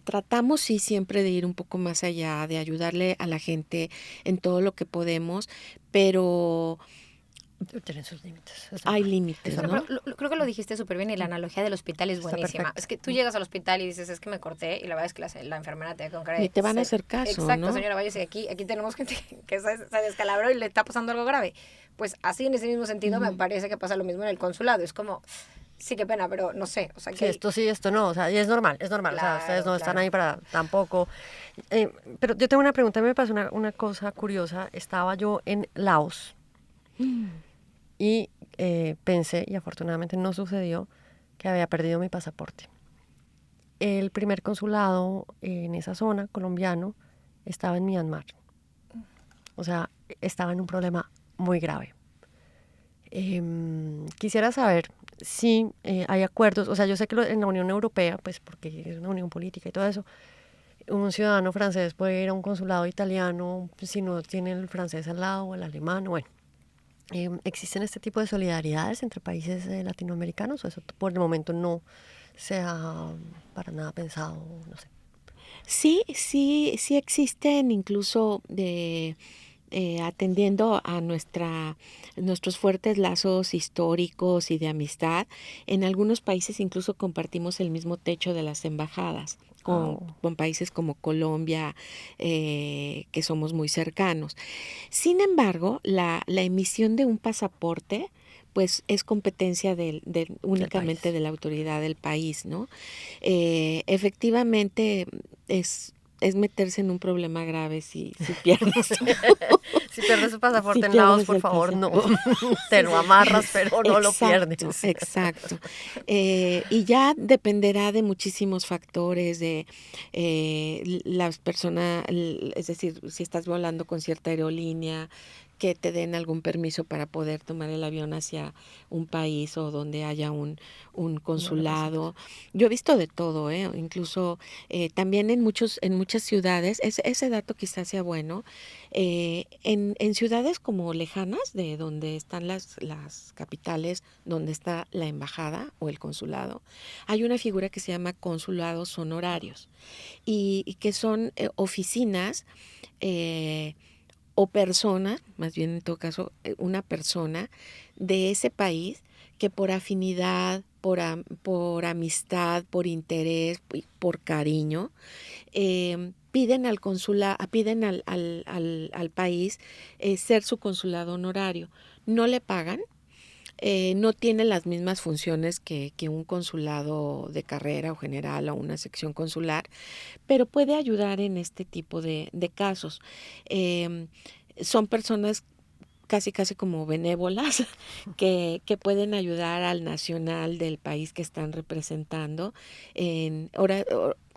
Tratamos sí siempre de ir un poco más allá, de ayudarle a la gente en todo lo que podemos, pero Tienen sus límites, es hay normal. límites, Es Bueno, normal. ¿no? pero creo que lo dijiste súper bien y la analogía del hospital es Está buenísima. perfecto. Es que tú llegas al hospital y dices, es que me corté y la verdad es que la enfermera te ve con cara Ni de... te van a hacer caso, Exacto, ¿no? señora, váyase aquí tenemos gente que se descalabró y le está pasando algo grave. Pues así en ese mismo sentido me parece que pasa lo mismo en el consulado. Es como, sí, qué pena, pero no sé, o sea Sí, que... esto sí, esto no, o sea, y es normal, es normal, o sea, ustedes Claro, no están claro. ahí para tampoco. Pero yo tengo una pregunta, me pasó una cosa curiosa, estaba yo en Laos y pensé, y afortunadamente no sucedió, que había perdido mi pasaporte. El primer consulado en esa zona, colombiano, estaba en Myanmar, o sea, estaba en un problema muy grave. Quisiera saber si hay acuerdos, o sea, yo sé que en la Unión Europea, pues porque es una unión política y todo eso, un ciudadano francés puede ir a un consulado italiano si no tiene el francés al lado o el alemán, bueno. ¿Existen este tipo de solidaridades entre países latinoamericanos o eso por el momento no se ha para nada pensado, no sé? Sí, sí, sí existen incluso de atendiendo a nuestros fuertes lazos históricos y de amistad. En algunos países incluso compartimos el mismo techo de las embajadas. Con, Oh, con países como Colombia, que somos muy cercanos. Sin embargo, la emisión de un pasaporte, pues es competencia del únicamente país. de la autoridad del país, ¿no? Efectivamente, es, es meterse en un problema grave si pierdes Si pierdes su si pasaporte en Laos, pierdes por el favor, no. pasaporte. Te Sí, lo sí. amarras, pero no lo Exacto, pierdes. exacto. Y ya dependerá de muchísimos factores, de las personas, es decir, si estás volando con cierta aerolínea, que te den algún permiso para poder tomar el avión hacia un país o donde haya un Una representación. consulado. Yo he visto de todo, ¿eh? Incluso también en muchas ciudades, ese dato quizás sea bueno, en ciudades como lejanas, de donde están las capitales, donde está la embajada o el consulado, hay una figura que se llama consulados honorarios y que son oficinas o personas, más bien en todo caso, una persona de ese país que por afinidad, por amistad, por interés, por cariño, piden piden al país ser su consulado honorario. No le pagan, no tiene las mismas funciones que un consulado de carrera o general o una sección consular, pero puede ayudar en este tipo de casos. Eh, Son personas casi como benévolas que pueden ayudar al nacional del país que están representando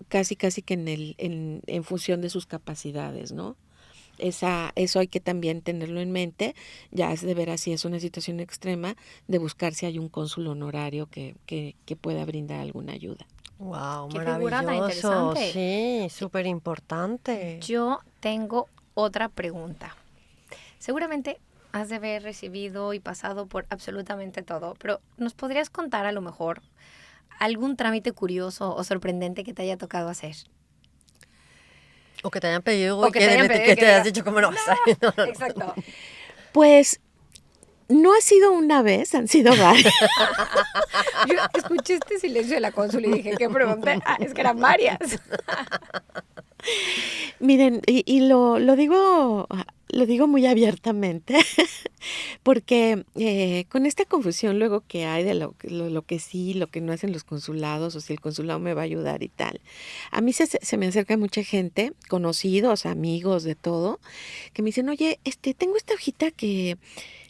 casi que en función de sus capacidades, ¿no? Eso hay que también tenerlo en mente, ya es de ver si es una situación extrema, de buscar si hay un cónsul honorario que pueda brindar alguna ayuda. Wow, Qué figura tan maravilloso. interesante. Sí, súper importante. Yo tengo otra pregunta. Seguramente has de haber recibido y pasado por absolutamente todo, pero ¿nos podrías contar a lo mejor algún trámite curioso o sorprendente que te haya tocado hacer? O que te hayan pedido O y que te hayan pedido y que que te hayas digas, dicho cómo no. No, no, no. exacto. Pues no ha sido una vez, han sido varias. Yo escuché este silencio de la cónsul y dije, ¿qué pregunté? Ah, es que eran varias. Miren, y lo digo muy abiertamente, porque con esta confusión luego que hay de lo que sí, lo que no hacen los consulados, o si el consulado me va a ayudar y tal. A mí se me acerca mucha gente, conocidos, amigos, de todo, que me dicen, oye, tengo esta hojita que,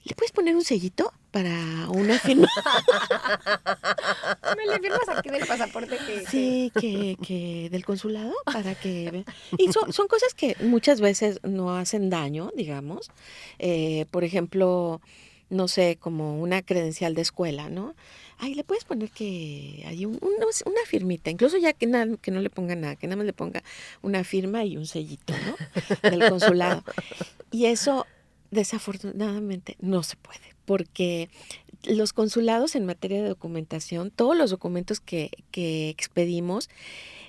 ¿le puedes poner un sellito para una firma? Me le firmas aquí del pasaporte que... Sí, que del consulado para y son cosas que muchas veces no hacen daño, digamos. Por ejemplo, no sé, como una credencial de escuela, ¿no? Ay, le puedes poner que hay una firmita, incluso ya que no le ponga nada, que nada más le ponga una firma y un sellito, ¿no? Del consulado. Y eso, desafortunadamente, no se puede, porque los consulados en materia de documentación, todos los documentos que expedimos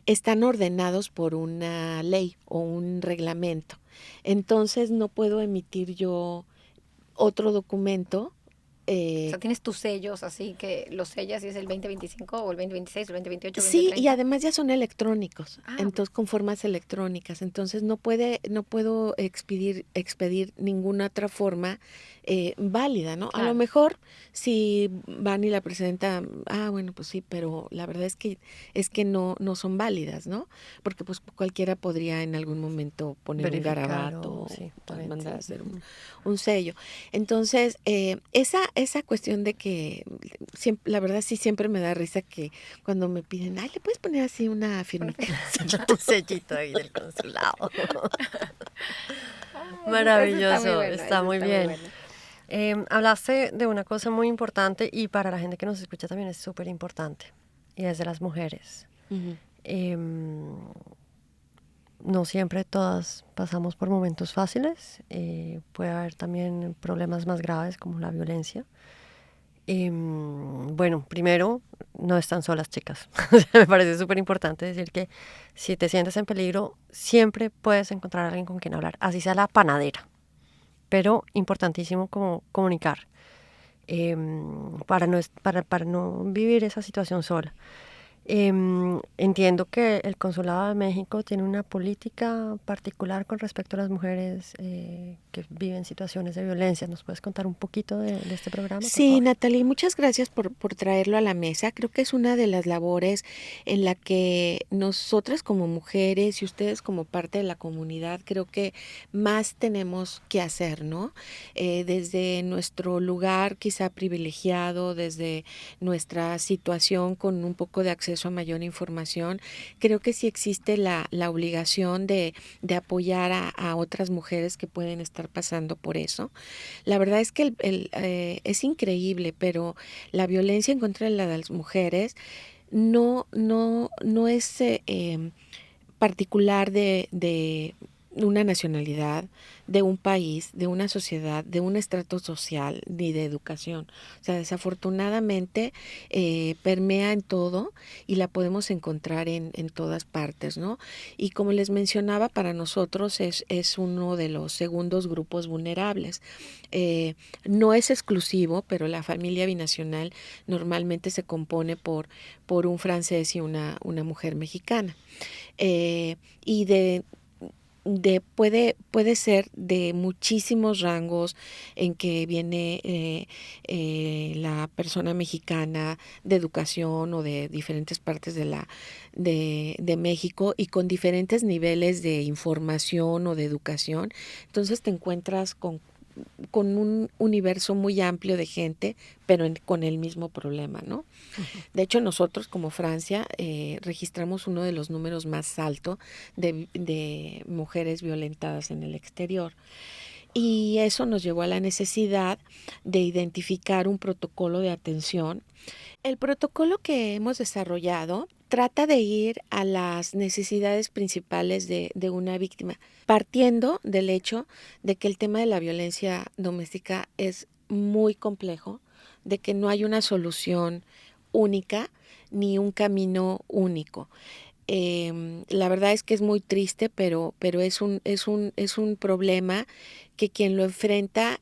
están ordenados por una ley o un reglamento. Entonces no puedo emitir yo otro documento. O sea, tienes tus sellos, así que los sellas y es el 2025 o el 2026 o el 2028 o el Sí, y 2030. además ya son electrónicos, Ah, entonces con formas electrónicas, entonces no puedo expedir ninguna otra forma válida, ¿no? A lo claro. mejor si van y la presentan, bueno, pues sí, pero la verdad es que no son válidas, ¿no? Porque pues cualquiera podría en algún momento poner un Verificar garabato o o sí, mandar a sí. hacer un sello. Entonces, esa cuestión de que la verdad sí siempre me da risa que cuando me piden, ay, ¿le puedes poner así una firmita? Un sellito ahí del consulado. Eso está muy Maravilloso, bueno, está eso muy está muy bien. bueno. Hablaste de una cosa muy importante y para la gente que nos escucha también es súper importante, y es de las mujeres. Ujú. Em, no siempre todas pasamos por momentos fáciles, puede haber también problemas más graves como la violencia. Bueno, primero, no están solas, chicas. Me parece súper importante decir que si te sientes en peligro, siempre puedes encontrar a alguien con quien hablar, así sea la panadera. Pero importantísimo como comunicar, para no vivir esa situación sola. Entiendo que el Consulado de México tiene una política particular con respecto a las mujeres que viven situaciones de violencia. ¿Nos puedes contar un poquito de este programa, por Sí, favor? Natalie, muchas gracias por traerlo a la mesa. Creo que es una de las labores en la que nosotras como mujeres y ustedes como parte de la comunidad, creo que más tenemos que hacer, ¿no? Desde nuestro lugar quizá privilegiado, desde nuestra situación con un poco de acceso a mayor información, creo que sí existe la obligación de apoyar a otras mujeres que pueden estar pasando por eso. La verdad es que es increíble, pero la violencia en contra de las mujeres no es particular de una nacionalidad, de un país, de una sociedad, de un estrato social, ni de educación. O sea, desafortunadamente permea en todo y la podemos encontrar en todas partes, ¿no? Y como les mencionaba, para nosotros es uno de los segundos grupos vulnerables. No es exclusivo, pero la familia binacional normalmente se compone por un francés y una mujer mexicana. Y puede ser de muchísimos rangos en que viene la persona mexicana de educación o de diferentes partes de México y con diferentes niveles de información o de educación. Entonces te encuentras con un universo muy amplio de gente, pero con el mismo problema, ¿no? De hecho, nosotros como Francia registramos uno de los números más altos de mujeres violentadas en el exterior. Y eso nos llevó a la necesidad de identificar un protocolo de atención. El protocolo que hemos desarrollado trata de ir a las necesidades principales de una víctima, partiendo del hecho de que el tema de la violencia doméstica es muy complejo, de que no hay una solución única ni un camino único. La verdad es que es muy triste, pero es un problema que quien lo enfrenta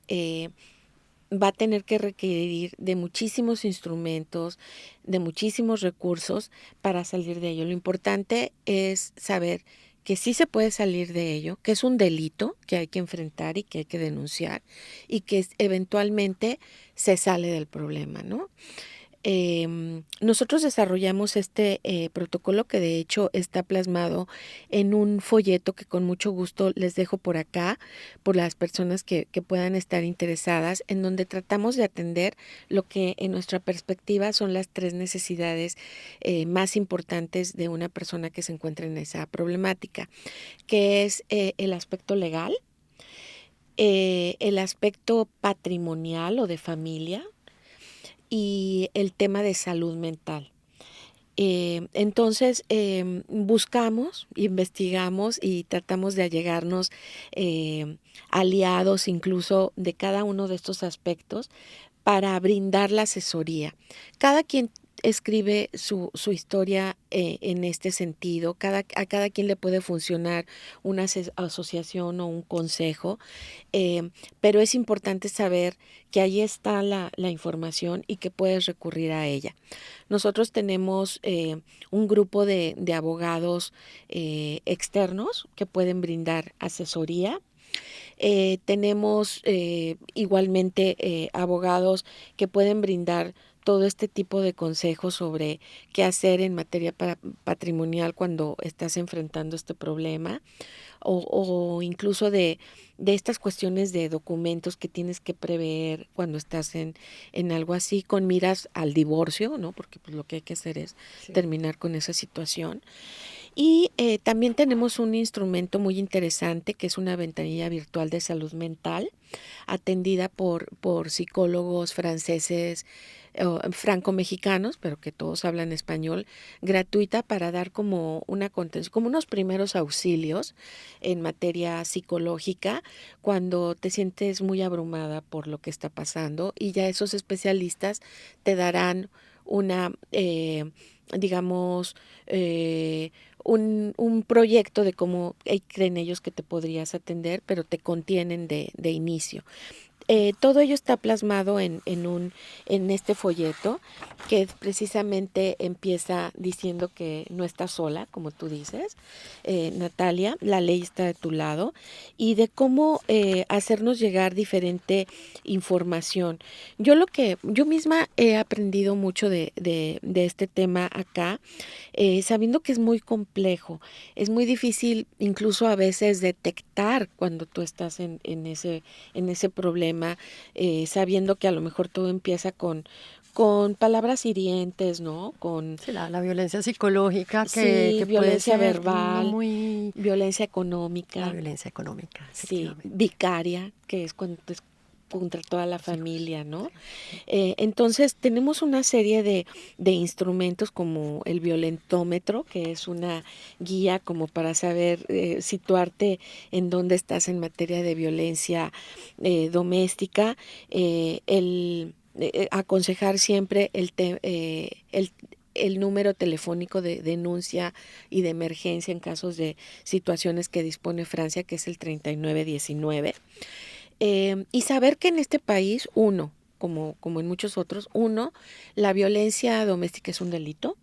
va a tener que requerir de muchísimos instrumentos, de muchísimos recursos para salir de ello. Lo importante es saber que sí se puede salir de ello, que es un delito que hay que enfrentar y que hay que denunciar y que eventualmente se sale del problema, ¿no? Nosotros desarrollamos este protocolo que de hecho está plasmado en un folleto que con mucho gusto les dejo por acá, por las personas que puedan estar interesadas, en donde tratamos de atender lo que en nuestra perspectiva son las tres necesidades más importantes de una persona que se encuentra en esa problemática, que es el aspecto legal, el aspecto patrimonial o de familia y el tema de salud mental. Entonces, buscamos, investigamos y tratamos de allegarnos aliados incluso de cada uno de estos aspectos para brindar la asesoría. Cada quien escribe su historia en este sentido, a cada quien le puede funcionar una asociación o un consejo, pero es importante saber que ahí está la información y que puedes recurrir a ella. Nosotros tenemos un grupo de abogados externos que pueden brindar asesoría. Tenemos igualmente abogados que pueden brindar todo este tipo de consejos sobre qué hacer en materia patrimonial cuando estás enfrentando este problema o incluso de estas cuestiones de documentos que tienes que prever cuando estás en algo así con miras al divorcio, ¿no? Porque pues, lo que hay que hacer es terminar con esa situación. Y también tenemos un instrumento muy interesante que es una ventanilla virtual de salud mental atendida por psicólogos franceses, franco-mexicanos, pero que todos hablan español, gratuita para dar como una contención, como unos primeros auxilios en materia psicológica cuando te sientes muy abrumada por lo que está pasando y ya esos especialistas te darán una, digamos, un proyecto de cómo creen ellos que te podrías atender, pero te contienen de inicio. Todo ello está plasmado en este folleto que precisamente empieza diciendo que no estás sola, como tú dices, Natalia, la ley está de tu lado, y de cómo hacernos llegar diferente información. Yo misma he aprendido mucho de este tema acá, sabiendo que es muy complejo, es muy difícil incluso a veces detectar cuando tú estás en ese problema, sabiendo que a lo mejor todo empieza con palabras hirientes, ¿no? Con Sí, la violencia psicológica que puede violencia ser verbal, muy... violencia La económica, violencia económica, sí, efectivamente. vicaria, que es cuando es contra toda la familia, ¿no? Entonces tenemos una serie de instrumentos como el violentómetro, que es una guía como para saber situarte en dónde estás en materia de violencia doméstica, aconsejar siempre el número telefónico de denuncia y de emergencia en casos de situaciones que dispone Francia, que es el 3919. Y saber que en este país, como en muchos otros, la violencia doméstica es un delito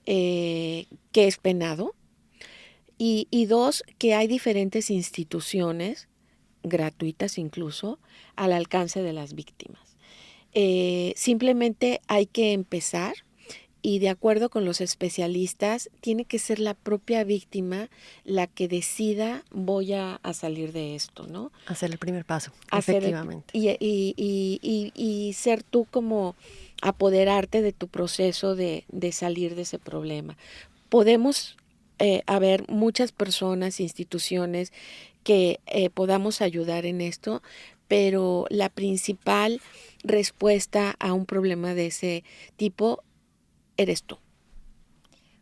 que es penado, y dos, que hay diferentes instituciones, gratuitas incluso, al alcance de las víctimas. Simplemente hay que empezar y de acuerdo con los especialistas, tiene que ser la propia víctima la que decida voy a salir de esto, ¿no? Hacer el primer paso, Hacer efectivamente. y ser tú como apoderarte de tu proceso de salir de ese problema. Podemos haber muchas personas, instituciones que podamos ayudar en esto, pero la principal respuesta a un problema de ese tipo eres tú.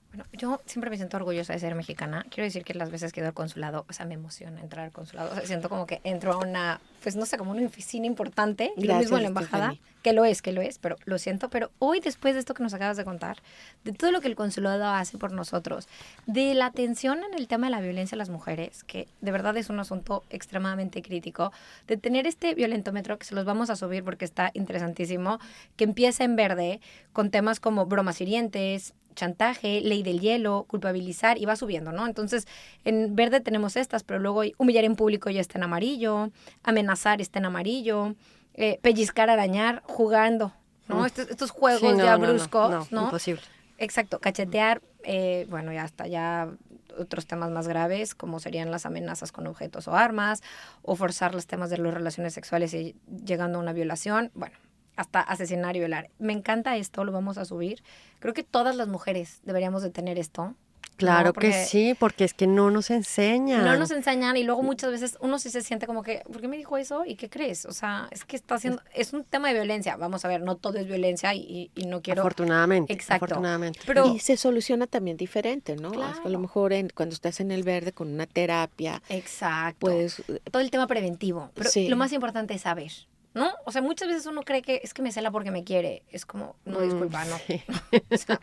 Bueno, yo siempre me siento orgullosa de ser mexicana. Quiero decir que las veces que he ido al consulado, o sea, me emociona entrar al consulado. O sea, siento como que entro a una, pues no sé, como una oficina importante. Y lo mismo en la Gracias, embajada, Stephanie. que lo es, pero lo siento. Pero hoy, después de esto que nos acabas de contar, de todo lo que el consulado hace por nosotros, de la atención en el tema de la violencia a las mujeres, que de verdad es un asunto extremadamente crítico, de tener este violentómetro, que se los vamos a subir porque está interesantísimo, que empieza en verde con temas como bromas hirientes, chantaje, ley del hielo, culpabilizar, y va subiendo, ¿no? Entonces, en verde tenemos estas, pero luego humillar en público ya está en amarillo, amenazar está en amarillo, pellizcar, arañar, jugando, ¿no? Estos juegos Sí, ya no, bruscos, ¿no? imposible. Exacto, cachetear, bueno, ya hasta ya otros temas más graves, como serían las amenazas con objetos o armas, o forzar los temas de las relaciones sexuales y llegando a una violación, bueno, hasta asesinar y violar. Me encanta esto, lo vamos a subir. Creo que todas las mujeres deberíamos de tener esto, Claro que Porque sí, porque es que no nos enseñan. no nos enseñan y luego muchas veces uno sí se siente como que, ¿por qué me dijo eso? ¿Y qué crees? O sea, es que está haciendo, es un tema de violencia. Vamos a ver, no todo es violencia y no quiero... Afortunadamente, Exacto. afortunadamente. Pero, Y se soluciona también diferente, ¿no? A lo claro, mejor cuando estás en el verde con una terapia, exacto. puedes, Todo el tema preventivo. Pero lo sí, más importante es saber, ¿no? O sea, muchas veces uno cree que es que me cela porque me quiere. Es como, no, disculpa, no. Sí. O sea,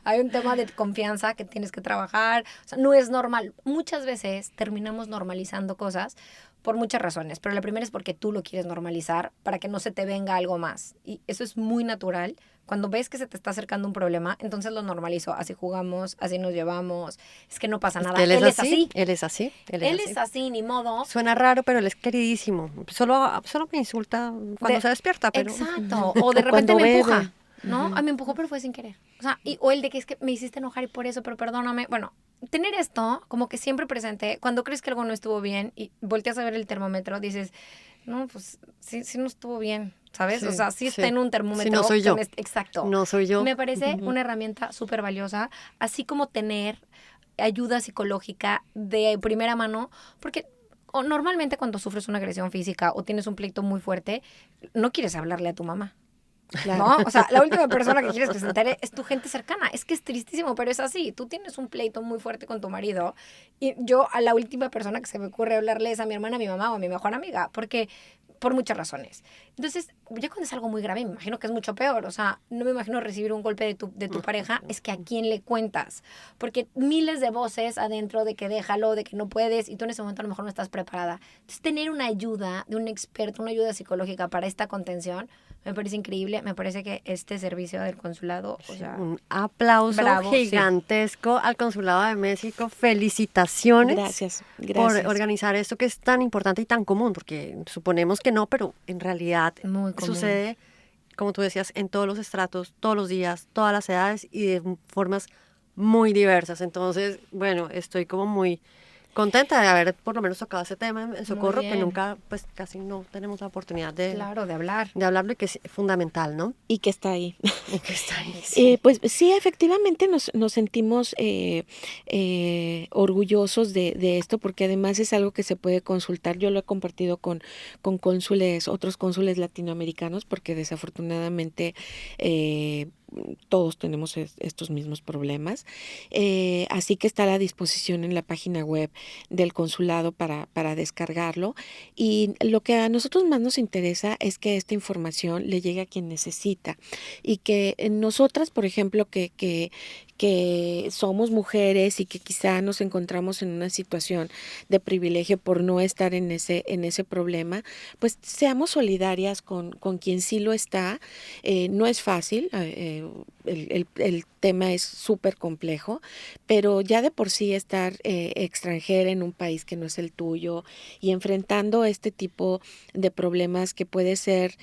hay un tema de confianza que tienes que trabajar. O sea, no es normal. Muchas veces terminamos normalizando cosas por muchas razones, pero la primera es porque tú lo quieres normalizar para que no se te venga algo más. Y eso es muy natural. Cuando ves que se te está acercando un problema, entonces lo normalizo. Así jugamos, así nos llevamos. Es que no pasa Es nada. que él Él es es así, así. él es así, él es Él así. es así, ni modo. Suena raro, pero él es queridísimo. Solo me insulta cuando De- se despierta, pero Exacto. O de o repente cuando me bebe. empuja, ¿no? Ah, me empujó, pero fue sin querer. O sea, o el de que es que me hiciste enojar y por eso, pero perdóname. Bueno, tener esto como que siempre presente, cuando crees que algo no estuvo bien y volteas a ver el termómetro, dices, no, pues sí, sí no estuvo bien, ¿sabes? sí, O sea, sí está sí. en un Sí, termómetro. no soy yo. Exacto. No soy yo. Me parece una herramienta súper valiosa, así como tener ayuda psicológica de primera mano, porque normalmente cuando sufres una agresión física o tienes un pleito muy fuerte, no quieres hablarle a tu mamá. Claro. ¿No? O sea, la última persona que quieres que se entere es tu gente cercana. Es que es tristísimo, pero es así. Tú tienes un pleito muy fuerte con tu marido y yo a la última persona que se me ocurre hablarle es a mi hermana, a mi mamá o a mi mejor amiga, porque por muchas razones. Entonces, ya cuando es algo muy grave, me imagino que es mucho peor. O sea, no me imagino recibir un golpe de tu pareja, es que a quién le cuentas. Porque miles de voces adentro de que déjalo, de que no puedes, y tú en ese momento a lo mejor no estás preparada. Entonces, tener una ayuda de un experto, una ayuda psicológica para esta contención, me parece increíble. Me parece que este servicio del consulado, o sea, Un aplauso bravo, sí. gigantesco al Consulado de México. Felicitaciones Gracias, por gracias. organizar esto que es tan importante y tan común, porque suponemos que no, pero en realidad Muy común. sucede, como tú decías, en todos los estratos, todos los días, todas las edades y de formas muy diversas. Entonces, bueno, estoy como muy contenta de haber por lo menos tocado ese tema en Socorro, que bien. nunca, pues casi no tenemos la oportunidad de hablar. hablarlo y que es fundamental, ¿no? Y que está ahí. Y que está ahí, sí. Pues sí, efectivamente nos sentimos orgullosos de esto, porque además es algo que se puede consultar. Yo lo he compartido con cónsules, otros cónsules latinoamericanos, porque desafortunadamente todos tenemos estos mismos problemas. Así que está a la disposición en la página web del consulado para descargarlo. Y lo que a nosotros más nos interesa es que esta información le llegue a quien necesita y que nosotras, por ejemplo, que somos mujeres y que quizá nos encontramos en una situación de privilegio por no estar en ese problema, pues seamos solidarias con quien sí lo está. No es fácil, el tema es súper complejo, pero ya de por sí estar extranjera en un país que no es el tuyo y enfrentando este tipo de problemas que puede ser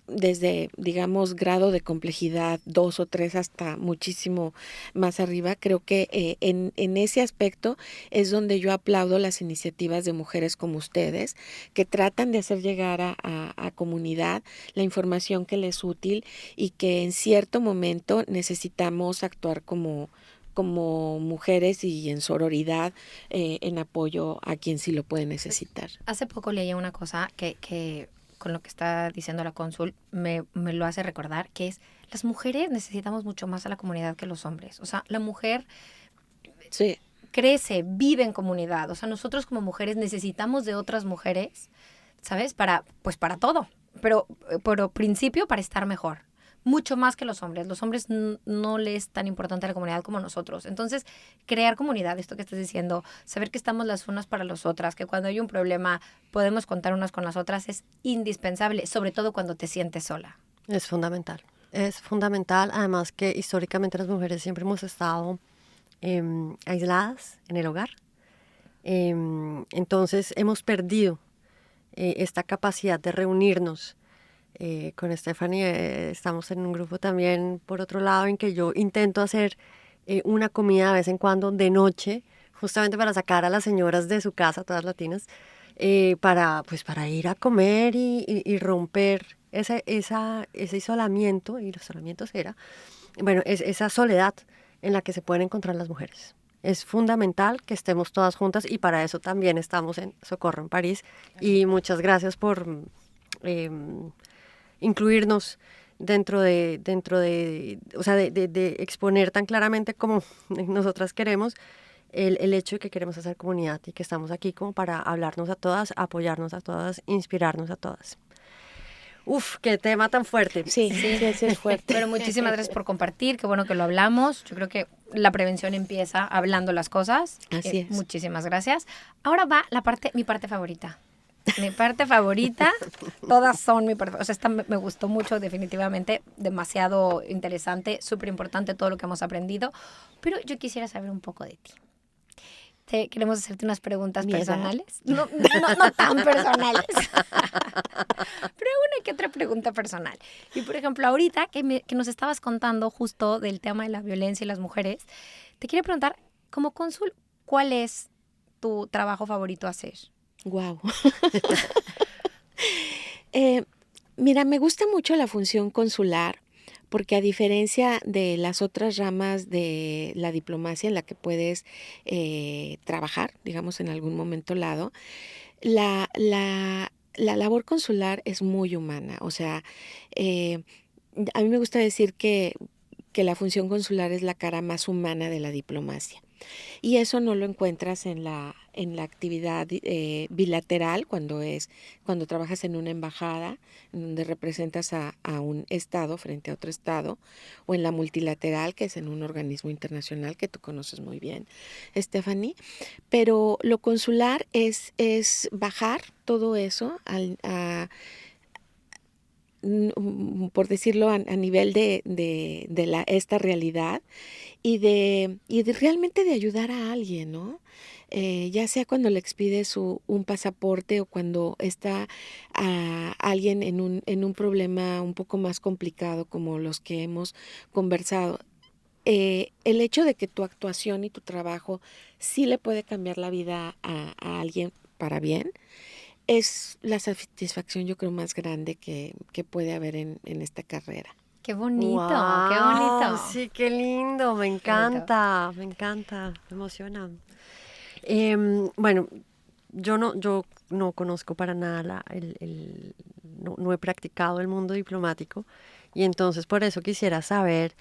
desde, digamos, grado de complejidad 2 o 3 hasta muchísimo más arriba, creo que en ese aspecto es donde yo aplaudo las iniciativas de mujeres como ustedes, que tratan de hacer llegar a comunidad la información que les es útil y que en cierto momento necesitamos actuar como mujeres y en sororidad en apoyo a quien sí lo puede necesitar. Hace poco leí una cosa que con lo que está diciendo la cónsul me lo hace recordar, que es las mujeres necesitamos mucho más a la comunidad que los hombres. O sea, la mujer Sí. crece, vive en comunidad. O sea, nosotros como mujeres necesitamos de otras mujeres, ¿sabes? Para todo. Pero principio para estar mejor. Mucho más que los hombres. Los hombres no les es tan importante a la comunidad como nosotros. Entonces, crear comunidad, esto que estás diciendo, saber que estamos las unas para las otras, que cuando hay un problema podemos contar unas con las otras, es indispensable, sobre todo cuando te sientes sola. Es fundamental. Es fundamental, además que históricamente las mujeres siempre hemos estado aisladas en el hogar. Entonces hemos perdido esta capacidad de reunirnos. Con Stephanie estamos en un grupo también, por otro lado, en que yo intento hacer una comida de vez en cuando de noche, justamente para sacar a las señoras de su casa, todas latinas, para ir a comer y romper ese isolamiento, y los isolamientos era, bueno, esa soledad en la que se pueden encontrar las mujeres. Es fundamental que estemos todas juntas y para eso también estamos en Socorro en París. Y muchas gracias por incluirnos o sea, de exponer tan claramente como nosotras queremos el hecho de que queremos hacer comunidad y que estamos aquí como para hablarnos a todas, apoyarnos a todas, inspirarnos a todas. Uf, qué tema tan fuerte. Sí, ese es fuerte. Pero muchísimas gracias por compartir, qué bueno que lo hablamos. Yo creo que la prevención empieza hablando las cosas. Así es. Muchísimas gracias. Ahora va mi parte favorita. Mi parte favorita, todas son mi parte, o sea, esta me gustó mucho definitivamente, demasiado interesante, súper importante todo lo que hemos aprendido, pero yo quisiera saber un poco de ti. Queremos hacerte unas preguntas personales. No tan personales. Pero una que otra pregunta personal. Y por ejemplo, ahorita que nos estabas contando justo del tema de la violencia y las mujeres, te quiero preguntar, como cónsul, ¿cuál es tu trabajo favorito hacer? Wow. Mira, me gusta mucho la función consular porque a diferencia de las otras ramas de la diplomacia en la que puedes trabajar, digamos, en algún momento dado, la labor consular es muy humana. O sea, a mí me gusta decir que la función consular es la cara más humana de la diplomacia. Y eso no lo encuentras en la actividad bilateral cuando trabajas en una embajada, donde representas a un estado frente a otro estado, o en la multilateral, que es en un organismo internacional que tú conoces muy bien, Stephanie. Pero lo consular es bajar todo eso por decirlo, a nivel de esta realidad y de realmente de ayudar a alguien, ¿no? Ya sea cuando le expides un pasaporte o cuando está alguien en un problema un poco más complicado como los que hemos conversado. El hecho de que tu actuación y tu trabajo sí le puede cambiar la vida a alguien para bien, es la satisfacción, yo creo, más grande que puede haber en esta carrera. Qué bonito, Wow, qué bonito. Sí, qué lindo, me encanta, me emociona. Bueno, yo no conozco para nada no he practicado el mundo diplomático y entonces por eso quisiera saber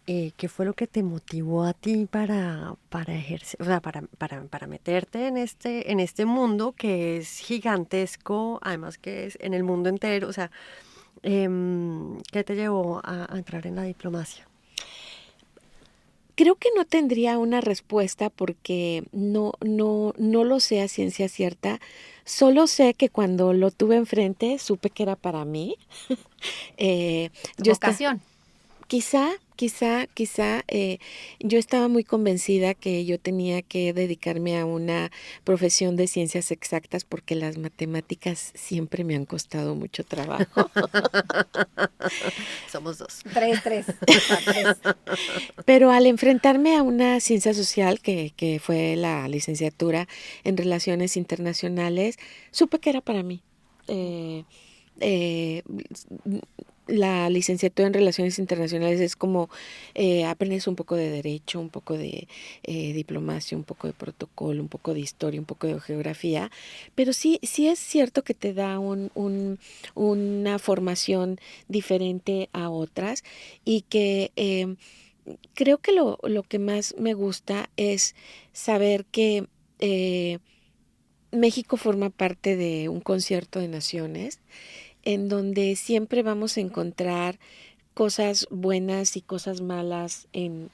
qué fue lo que te motivó a ti para ejercer, o sea, para meterte en este mundo que es gigantesco, además que es en el mundo entero, o sea, ¿qué te llevó a entrar en la diplomacia? Creo que no tendría una respuesta porque no lo sé a ciencia cierta. Solo sé que cuando lo tuve enfrente supe que era para mí. Vocación. Quizá, yo estaba muy convencida que yo tenía que dedicarme a una profesión de ciencias exactas porque las matemáticas siempre me han costado mucho trabajo. Somos dos. Tres. Pero al enfrentarme a una ciencia social, que fue la licenciatura en Relaciones Internacionales, supe que era para mí. La licenciatura en Relaciones Internacionales es como aprendes un poco de derecho, un poco de diplomacia, un poco de protocolo, un poco de historia, un poco de geografía, pero sí es cierto que te da una formación diferente a otras y que creo que lo que más me gusta es saber que México forma parte de un concierto de naciones en donde siempre vamos a encontrar cosas buenas y cosas malas en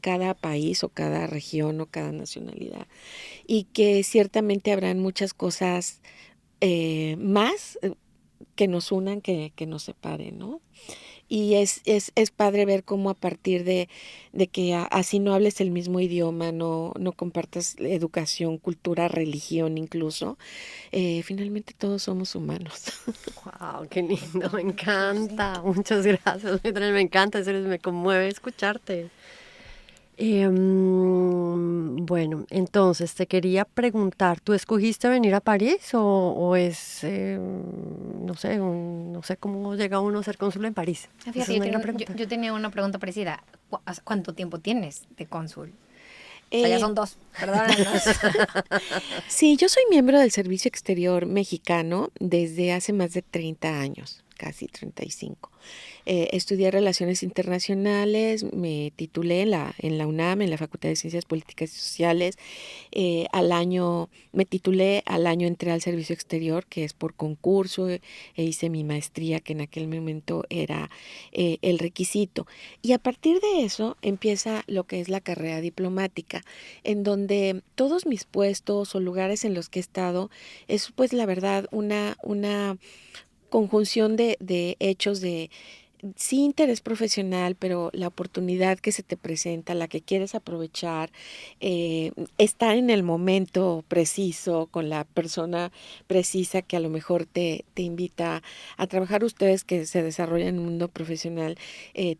cada país o cada región o cada nacionalidad. Y que ciertamente habrán muchas cosas más que nos unan que nos separen, ¿no? Y es padre ver cómo a partir de que así no hables el mismo idioma, no compartas educación, cultura, religión incluso, finalmente todos somos humanos. Wow, qué lindo, me encanta. Muchas gracias, me encanta, en serio, me conmueve escucharte. Bueno, entonces te quería preguntar, ¿tú escogiste venir a París o es, no sé, no sé cómo llega uno a ser cónsul en París? Esa Fíjate, es una gran pregunta. yo tenía una pregunta parecida. ¿Cuánto tiempo tienes de cónsul? O sea, ya son 2, perdónanos. Sí, yo soy miembro del Servicio Exterior Mexicano desde hace más de 30 años, casi 35. Estudié Relaciones Internacionales, me titulé en la UNAM, en la Facultad de Ciencias Políticas y Sociales. Me titulé, al año entré al Servicio Exterior, que es por concurso, hice mi maestría, que en aquel momento era el requisito. Y a partir de eso empieza lo que es la carrera diplomática, en donde todos mis puestos o lugares en los que he estado es, pues, la verdad, una conjunción de hechos de sí interés profesional, pero la oportunidad que se te presenta, la que quieres aprovechar, estar en el momento preciso, con la persona precisa que a lo mejor te invita a trabajar. Ustedes que se desarrollan en el mundo profesional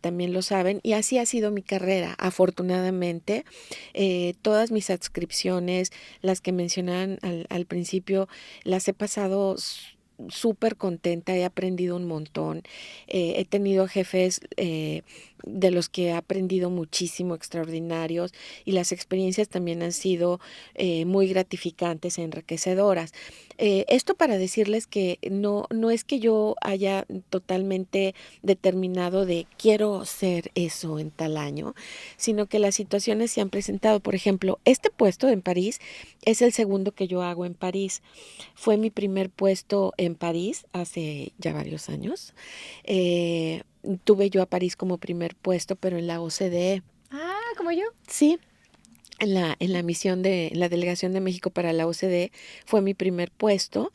también lo saben, y así ha sido mi carrera. Afortunadamente, todas mis adscripciones, las que mencionaban al principio, las he pasado súper contenta, he aprendido un montón, he tenido jefes de los que he aprendido muchísimo, extraordinarios, y las experiencias también han sido muy gratificantes e enriquecedoras. Esto para decirles que no es que yo haya totalmente determinado de quiero ser eso en tal año, sino que las situaciones se han presentado. Por ejemplo, este puesto en París es el segundo que yo hago en París. Fue mi primer puesto en París hace ya varios años. Tuve yo a París como primer puesto, pero en la OCDE. Ah, como yo. Sí, en la misión en la delegación de México para la OCDE fue mi primer puesto,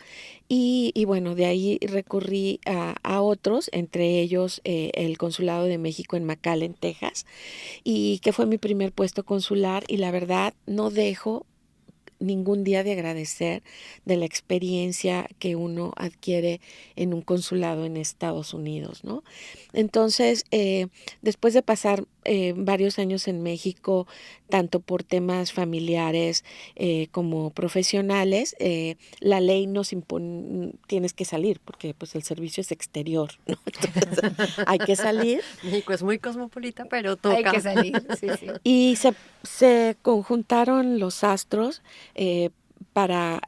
y bueno, de ahí recurrí a otros, entre ellos el Consulado de México en McAllen, Texas, y que fue mi primer puesto consular, y la verdad no dejo ningún día de agradecer de la experiencia que uno adquiere en un consulado en Estados Unidos, ¿no? Entonces, después de pasar varios años en México, tanto por temas familiares como profesionales, la ley nos impone, tienes que salir, porque pues el servicio es exterior, ¿no? Entonces, hay que salir. México es muy cosmopolita, pero Hay toca. que salir, sí, sí. Y se conjuntaron los astros para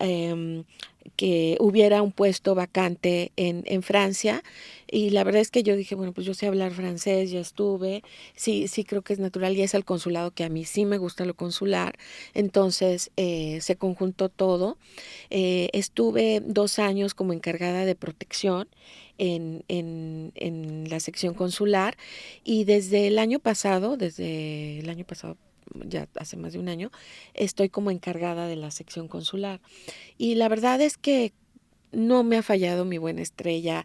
que hubiera un puesto vacante en Francia, y la verdad es que yo dije, bueno, pues yo sé hablar francés, ya estuve, sí creo que es natural, y es el consulado que a mí sí me gusta lo consular. Entonces se conjuntó todo. Estuve 2 años como encargada de protección en la sección consular, y desde el año pasado, ya hace más de un año, estoy como encargada de la sección consular. Y la verdad es que no me ha fallado mi buena estrella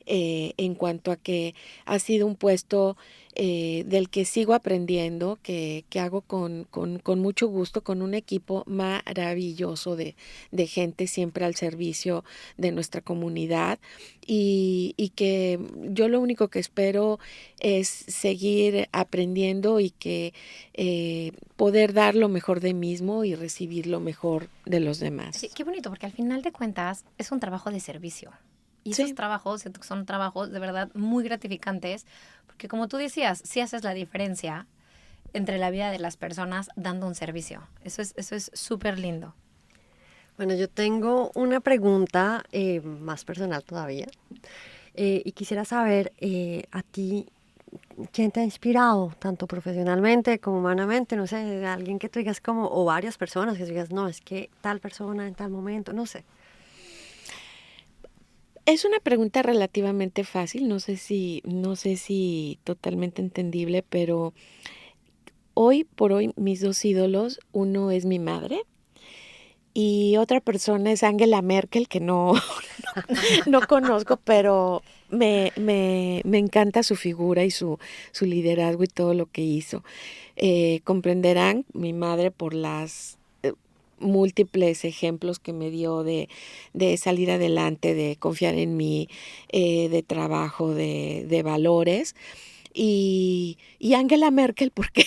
en cuanto a que ha sido un puesto del que sigo aprendiendo, que hago con mucho gusto, con un equipo maravilloso de gente siempre al servicio de nuestra comunidad, y que yo lo único que espero es seguir aprendiendo, y que poder dar lo mejor de mí mismo y recibir lo mejor de los demás. Sí, qué bonito, porque al final de cuentas es un trabajo de servicio. Y Sí. esos trabajos siento que son trabajos de verdad muy gratificantes, porque como tú decías, sí haces la diferencia entre la vida de las personas dando un servicio. Eso es súper lindo. Bueno, yo tengo una pregunta más personal todavía, y quisiera saber a ti, ¿quién te ha inspirado, tanto profesionalmente como humanamente? No sé, de alguien que tú digas como, o varias personas que tú digas, no, es que tal persona en tal momento, no sé. Es una pregunta relativamente fácil, no sé si totalmente entendible, pero hoy por hoy mis 2 ídolos, uno es mi madre y otra persona es Angela Merkel, que no conozco, pero me encanta su figura y su liderazgo y todo lo que hizo. Comprenderán mi madre por las múltiples ejemplos que me dio de salir adelante, de confiar en mí, de trabajo, de valores. Y Angela Merkel, porque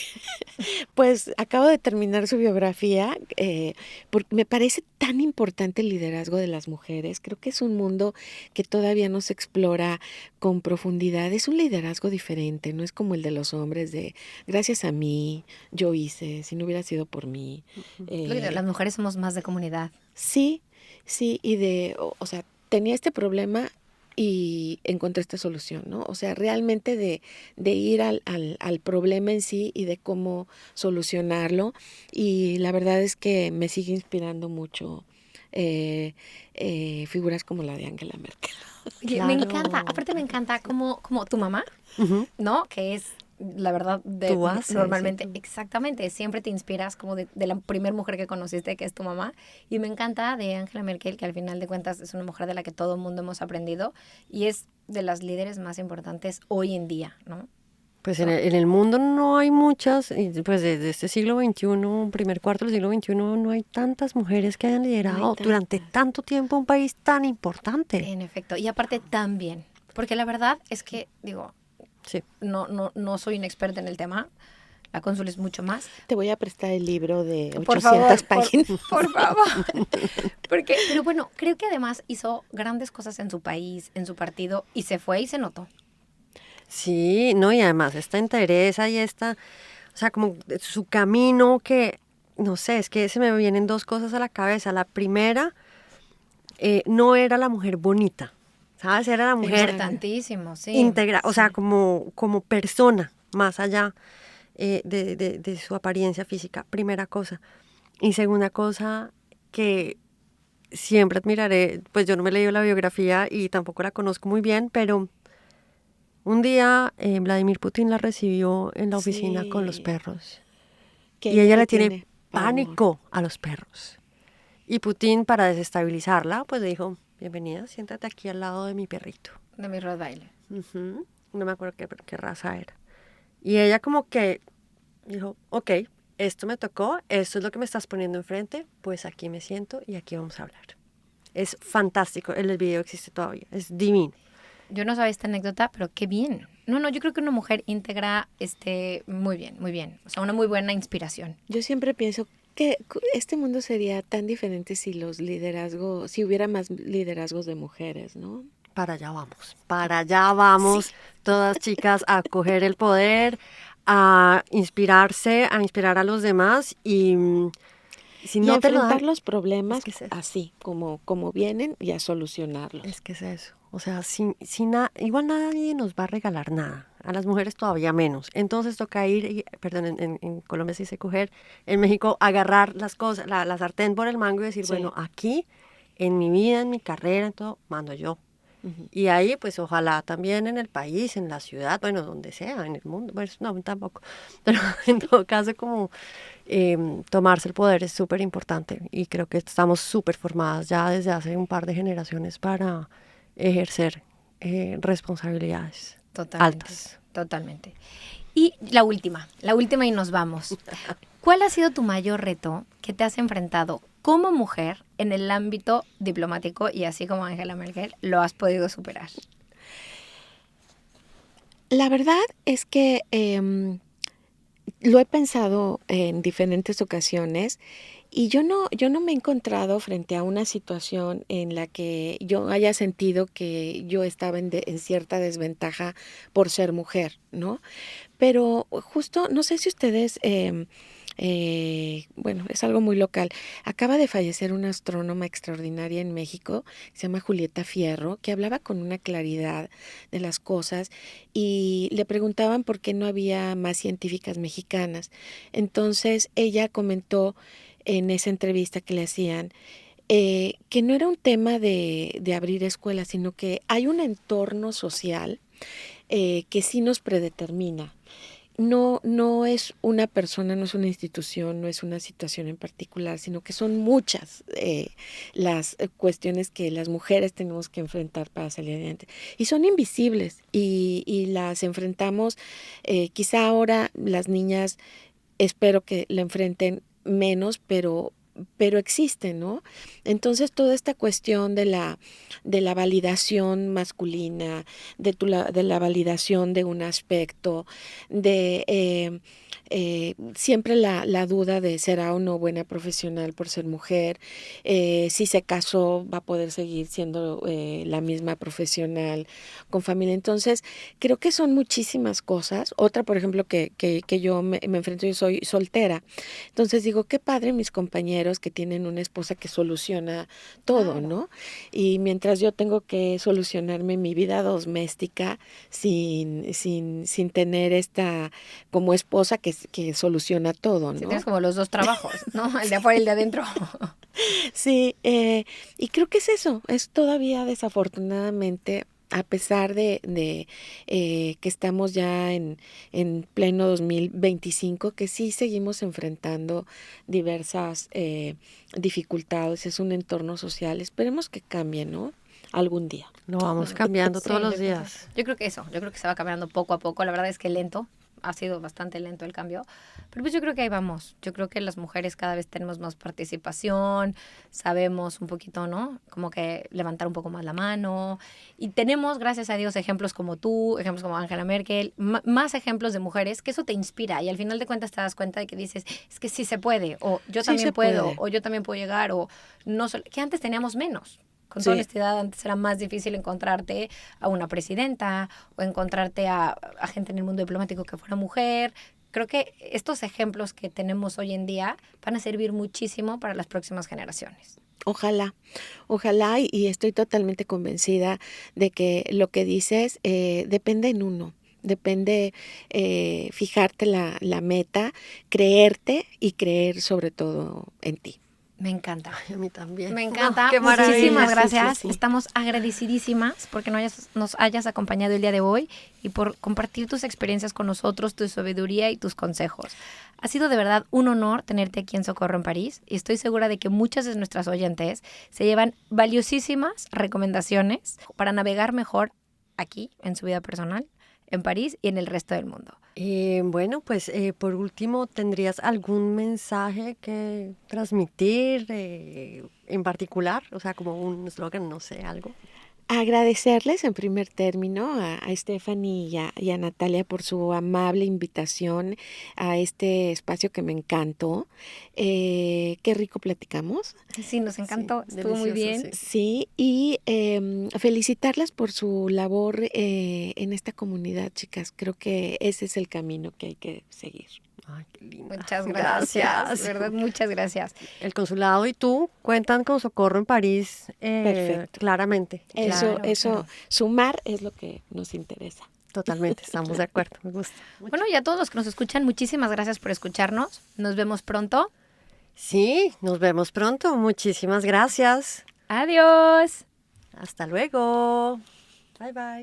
Pues acabo de terminar su biografía, porque me parece tan importante el liderazgo de las mujeres. Creo que es un mundo que todavía no se explora con profundidad. Es un liderazgo diferente, no es como el de los hombres de gracias a mí, yo hice, si no hubiera sido por mí. Las mujeres somos más de comunidad. Sí, sí, y o sea, tenía este problema y encontré esta solución, ¿no? O sea, realmente de ir al problema en sí y de cómo solucionarlo. Y la verdad es que me sigue inspirando mucho figuras como la de Angela Merkel. Oye, me encanta, Claro. aparte me encanta como tu mamá, Ujú. ¿no? Que es, la verdad, Tu base, normalmente, sí. exactamente, siempre te inspiras como de la primera mujer que conociste, que es tu mamá. Y me encanta de Angela Merkel, que al final de cuentas es una mujer de la que todo el mundo hemos aprendido y es de las líderes más importantes hoy en día, ¿no? Pues So- en el mundo no hay muchas, y pues desde este siglo XXI, primer cuarto del siglo XXI, no hay tantas mujeres que hayan No hay liderado durante tantas. tanto tiempo un país tan importante. En efecto, y aparte también, porque la verdad es que, digo, Sí. no soy una experta en el tema, la cónsul es mucho más. Te voy a prestar el libro de Por 800 favor, páginas. por favor. Porque, pero bueno, creo que además hizo grandes cosas en su país, en su partido, y se fue y se notó. Sí, no, y además esta entereza y esta, o sea, como su camino que, no sé, es que se me vienen dos cosas a la cabeza. La primera, no era la mujer bonita, ¿sabes? Era la mujer Importantísimo, sí. íntegra, o sea, Sí. como persona, más allá de su apariencia física, primera cosa. Y segunda cosa, que siempre admiraré, pues yo no me he leído la biografía y tampoco la conozco muy bien, pero un día Vladimir Putin la recibió en la oficina con los Sí, perros que y ella ella le le tiene tiene pavor. pánico a los perros. Y Putin, para desestabilizarla, pues le dijo, bienvenida, siéntate aquí al lado de mi perrito. De mi Rottweiler. Ujú. No me acuerdo qué raza era. Y ella como que dijo, ok, esto me tocó, esto es lo que me estás poniendo enfrente, pues aquí me siento y aquí vamos a hablar. Es fantástico, el video existe todavía, es divino. Yo no sabía esta anécdota, pero qué bien. No, yo creo que una mujer íntegra muy bien, muy bien. O sea, una muy buena inspiración. Yo siempre pienso que este mundo sería tan diferente si si hubiera más liderazgos de mujeres, ¿no? Para allá vamos, Sí. todas chicas a coger el poder, a inspirarse, a inspirar a los demás y si Y a no te lo dan, enfrentar los es problemas que es eso. así, como vienen, y a solucionarlos. Es que es eso. O sea, igual nadie nos va a regalar nada. A las mujeres todavía menos. Entonces toca ir, perdón, en Colombia sí se coger, en México agarrar las cosas, la sartén por el mango y decir, bueno, Sí. aquí, en mi vida, en mi carrera, en todo, mando yo. Ujú. Y ahí, pues ojalá también en el país, en la ciudad, bueno, donde sea, en el mundo, pues no, tampoco. Pero en todo caso, como tomarse el poder es súper importante y creo que estamos súper formadas ya desde hace un par de generaciones para ejercer responsabilidades Totalmente, altas. totalmente. Y la última y nos vamos. ¿Cuál ha sido tu mayor reto que te has enfrentado como mujer en el ámbito diplomático y así como Angela Merkel lo has podido superar? La verdad es que lo he pensado en diferentes ocasiones y yo no me he encontrado frente a una situación en la que yo haya sentido que yo estaba en cierta desventaja por ser mujer, ¿no? Pero justo, no sé si ustedes, bueno, es algo muy local. Acaba de fallecer una astrónoma extraordinaria en México, se llama Julieta Fierro, que hablaba con una claridad de las cosas y le preguntaban por qué no había más científicas mexicanas. Entonces ella comentó en esa entrevista que le hacían que no era un tema de abrir escuelas, sino que hay un entorno social que sí nos predetermina. No es una persona, no es una institución, no es una situación en particular, sino que son muchas las cuestiones que las mujeres tenemos que enfrentar para salir adelante. Y son invisibles y las enfrentamos, quizá ahora las niñas espero que la enfrenten menos, pero pero existe, ¿no? Entonces toda esta cuestión de la validación masculina, de la validación de un aspecto, de siempre la duda de será o no buena profesional por ser mujer, si se casó va a poder seguir siendo la misma profesional con familia. Entonces creo que son muchísimas cosas. Otra, por ejemplo, que yo me enfrento, yo soy soltera. Entonces digo, qué padre mis compañeros que tienen una esposa que soluciona todo, Claro. ¿no? Y mientras yo tengo que solucionarme mi vida doméstica sin tener esta como esposa que soluciona todo, Si ¿no? tienes como los dos trabajos, ¿no? El de afuera y el de adentro. Sí, y creo que es eso, es todavía desafortunadamente, a pesar de que estamos ya en pleno 2025, que sí seguimos enfrentando diversas dificultades, es un entorno social, esperemos que cambie, ¿no? Algún día. Lo vamos Bueno, cambiando sí, todos yo los creo que días. yo creo que eso, yo creo que se va cambiando poco a poco. La verdad es que lento, ha sido bastante lento el cambio, pero pues yo creo que ahí vamos. Yo creo que las mujeres cada vez tenemos más participación, sabemos un poquito, ¿no? Como que levantar un poco más la mano y tenemos, gracias a Dios, ejemplos como tú, ejemplos como Angela Merkel, más ejemplos de mujeres, que eso te inspira y al final de cuentas te das cuenta de que dices, es que sí se puede, o yo Sí también se puedo, puede. o yo también puedo llegar, o no, que antes teníamos menos. Con toda Sí. honestidad, antes era más difícil encontrarte a una presidenta o encontrarte a gente en el mundo diplomático que fuera mujer. Creo que estos ejemplos que tenemos hoy en día van a servir muchísimo para las próximas generaciones. Ojalá, ojalá y estoy totalmente convencida de que lo que dices depende en uno, depende fijarte la meta, creerte y creer sobre todo en ti. Me encanta. Ay, a mí también. Me No, encanta. qué Muchísimas maravilla. Sí, gracias. sí. Estamos agradecidísimas porque nos hayas acompañado el día de hoy y por compartir tus experiencias con nosotros, tu sabiduría y tus consejos. Ha sido de verdad un honor tenerte aquí en Socorro en París y estoy segura de que muchas de nuestras oyentes se llevan valiosísimas recomendaciones para navegar mejor aquí en su vida personal, en París y en el resto del mundo. Bueno, pues por último, ¿tendrías algún mensaje que transmitir en particular? O sea, como un eslogan, no sé, algo. Agradecerles en primer término a Stephanie y a Natalia por su amable invitación a este espacio que me encantó. Qué rico platicamos. Sí, nos Sí, encantó. Estuvo muy delicioso, bien. sí. Sí, y felicitarlas por su labor en esta comunidad, chicas. Creo que ese es el camino que hay que seguir. Ay, qué linda. Muchas gracias. De verdad, muchas gracias. El consulado y tú cuentan con Socorro en París Perfecto. claramente. Eso, Claro. sumar es lo que nos interesa. Totalmente, estamos de acuerdo, me gusta. mucho. Bueno, y a todos los que nos escuchan, muchísimas gracias por escucharnos. Nos vemos pronto. Sí, nos vemos pronto. Muchísimas gracias. Adiós. Hasta luego. Bye bye.